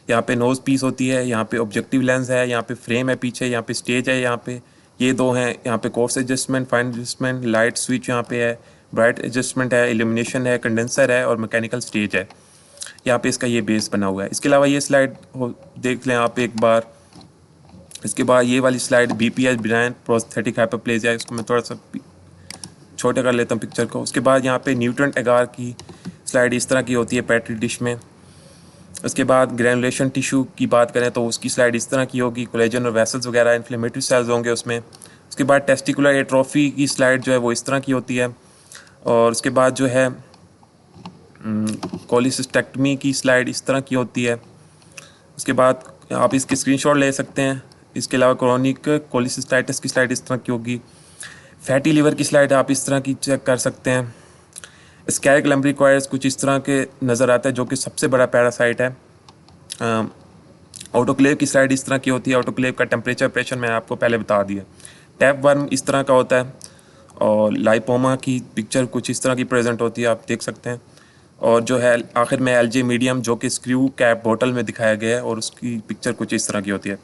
यहाँ पे नोज़ पीस होती है, यहाँ पे ऑब्जेक्टिव लेंस है, यहाँ पे फ्रेम है पीछे, यहाँ पे स्टेज है, यहाँ पे ये दो हैं, यहाँ पे course adjustment, fine adjustment, light switch यहाँ पे है, ब्राइट एडजस्टमेंट है, इल्यूमिनेशन है, कंडेंसर है, और मैकेनिकल स्टेज है। यहाँ पे इसका ये बेस बना हुआ है। इसके अलावा ये स्लाइड देख लें आप एक बार। इसके बाद ये वाली slide BPH benign prosthetic hyperplasia, इसको मैं थोड़ा सा छोटे कर लेता हूँ पिक्चर को। उसके बाद यहाँ पे न्यूट्रेंट एगार की स्लाइड इस तरह की होती है पेट्री डिश में। उसके बाद ग्रैनुलेशन टिश्यू की बात करें तो उसकी स्लाइड इस तरह की होगी, कोलेजन और वेसल्स वगैरह इन्फ्लेमेटरी सेल्स होंगे उसमें। उसके बाद टेस्टिकुलर एट्रोफी की स्लाइड जो है वो इस तरह की होती है। और उसके बाद जो है कोलिसिस्टेक्टमी की स्लाइड इस तरह की होती है। उसके बाद आप इसके स्क्रीनशॉट ले सकते हैं। इसके अलावा क्रोनिक कोलिसिस्टाइटिस की स्लाइड इस तरह की होगी। फैटी लिवर की स्लाइड आप इस तरह की चेक कर सकते हैं। स्कैरिक लम्ब्रिक्वायर्स कुछ इस तरह के नज़र आता है, जो कि सबसे बड़ा पैरासाइट है। ऑटोक्लेव की स्लाइड इस तरह की होती है। ऑटोक्लेव का टेम्परेचर प्रेशर मैं आपको पहले बता दिया। टैप वर्म इस तरह का होता है, और लाइपोमा की पिक्चर कुछ इस तरह की प्रेजेंट होती है, आप देख सकते हैं। और जो है आखिर में एलजे मीडियम, जो कि स्क्रू कैप बोतल में दिखाया गया है, और उसकी पिक्चर कुछ इस तरह की होती है।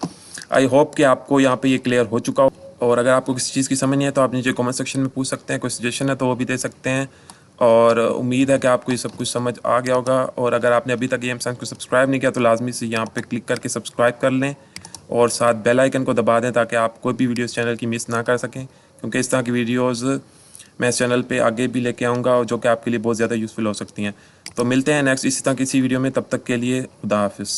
आई होप कि आपको यहाँ पे ये क्लियर हो चुका हो। और अगर आपको किसी चीज़ की समझ नहीं है तो आप नीचे कमेंट सेक्शन में पूछ सकते हैं, कोई सजेशन है तो वो भी दे सकते हैं। और उम्मीद है कि आपको ये सब कुछ समझ आ गया होगा। और अगर आपने अभी तक EM साइंस को सब्सक्राइब नहीं किया तो लाजमी से यहाँ पे क्लिक करके सब्सक्राइब कर लें, और साथ बेल आइकन को दबा दें, ताकि आप कोई भी वीडियोस चैनल की मिस ना कर सकें, क्योंकि इस तरह की वीडियोस मैं इस चैनल पे आगे भी लेके आऊँगा, जो कि आपके लिए बहुत ज़्यादा यूज़फुल हो सकती हैं। तो मिलते हैं नेक्स्ट इसी तरह किसी वीडियो में, तब तक के लिए खुदा हाफिज़।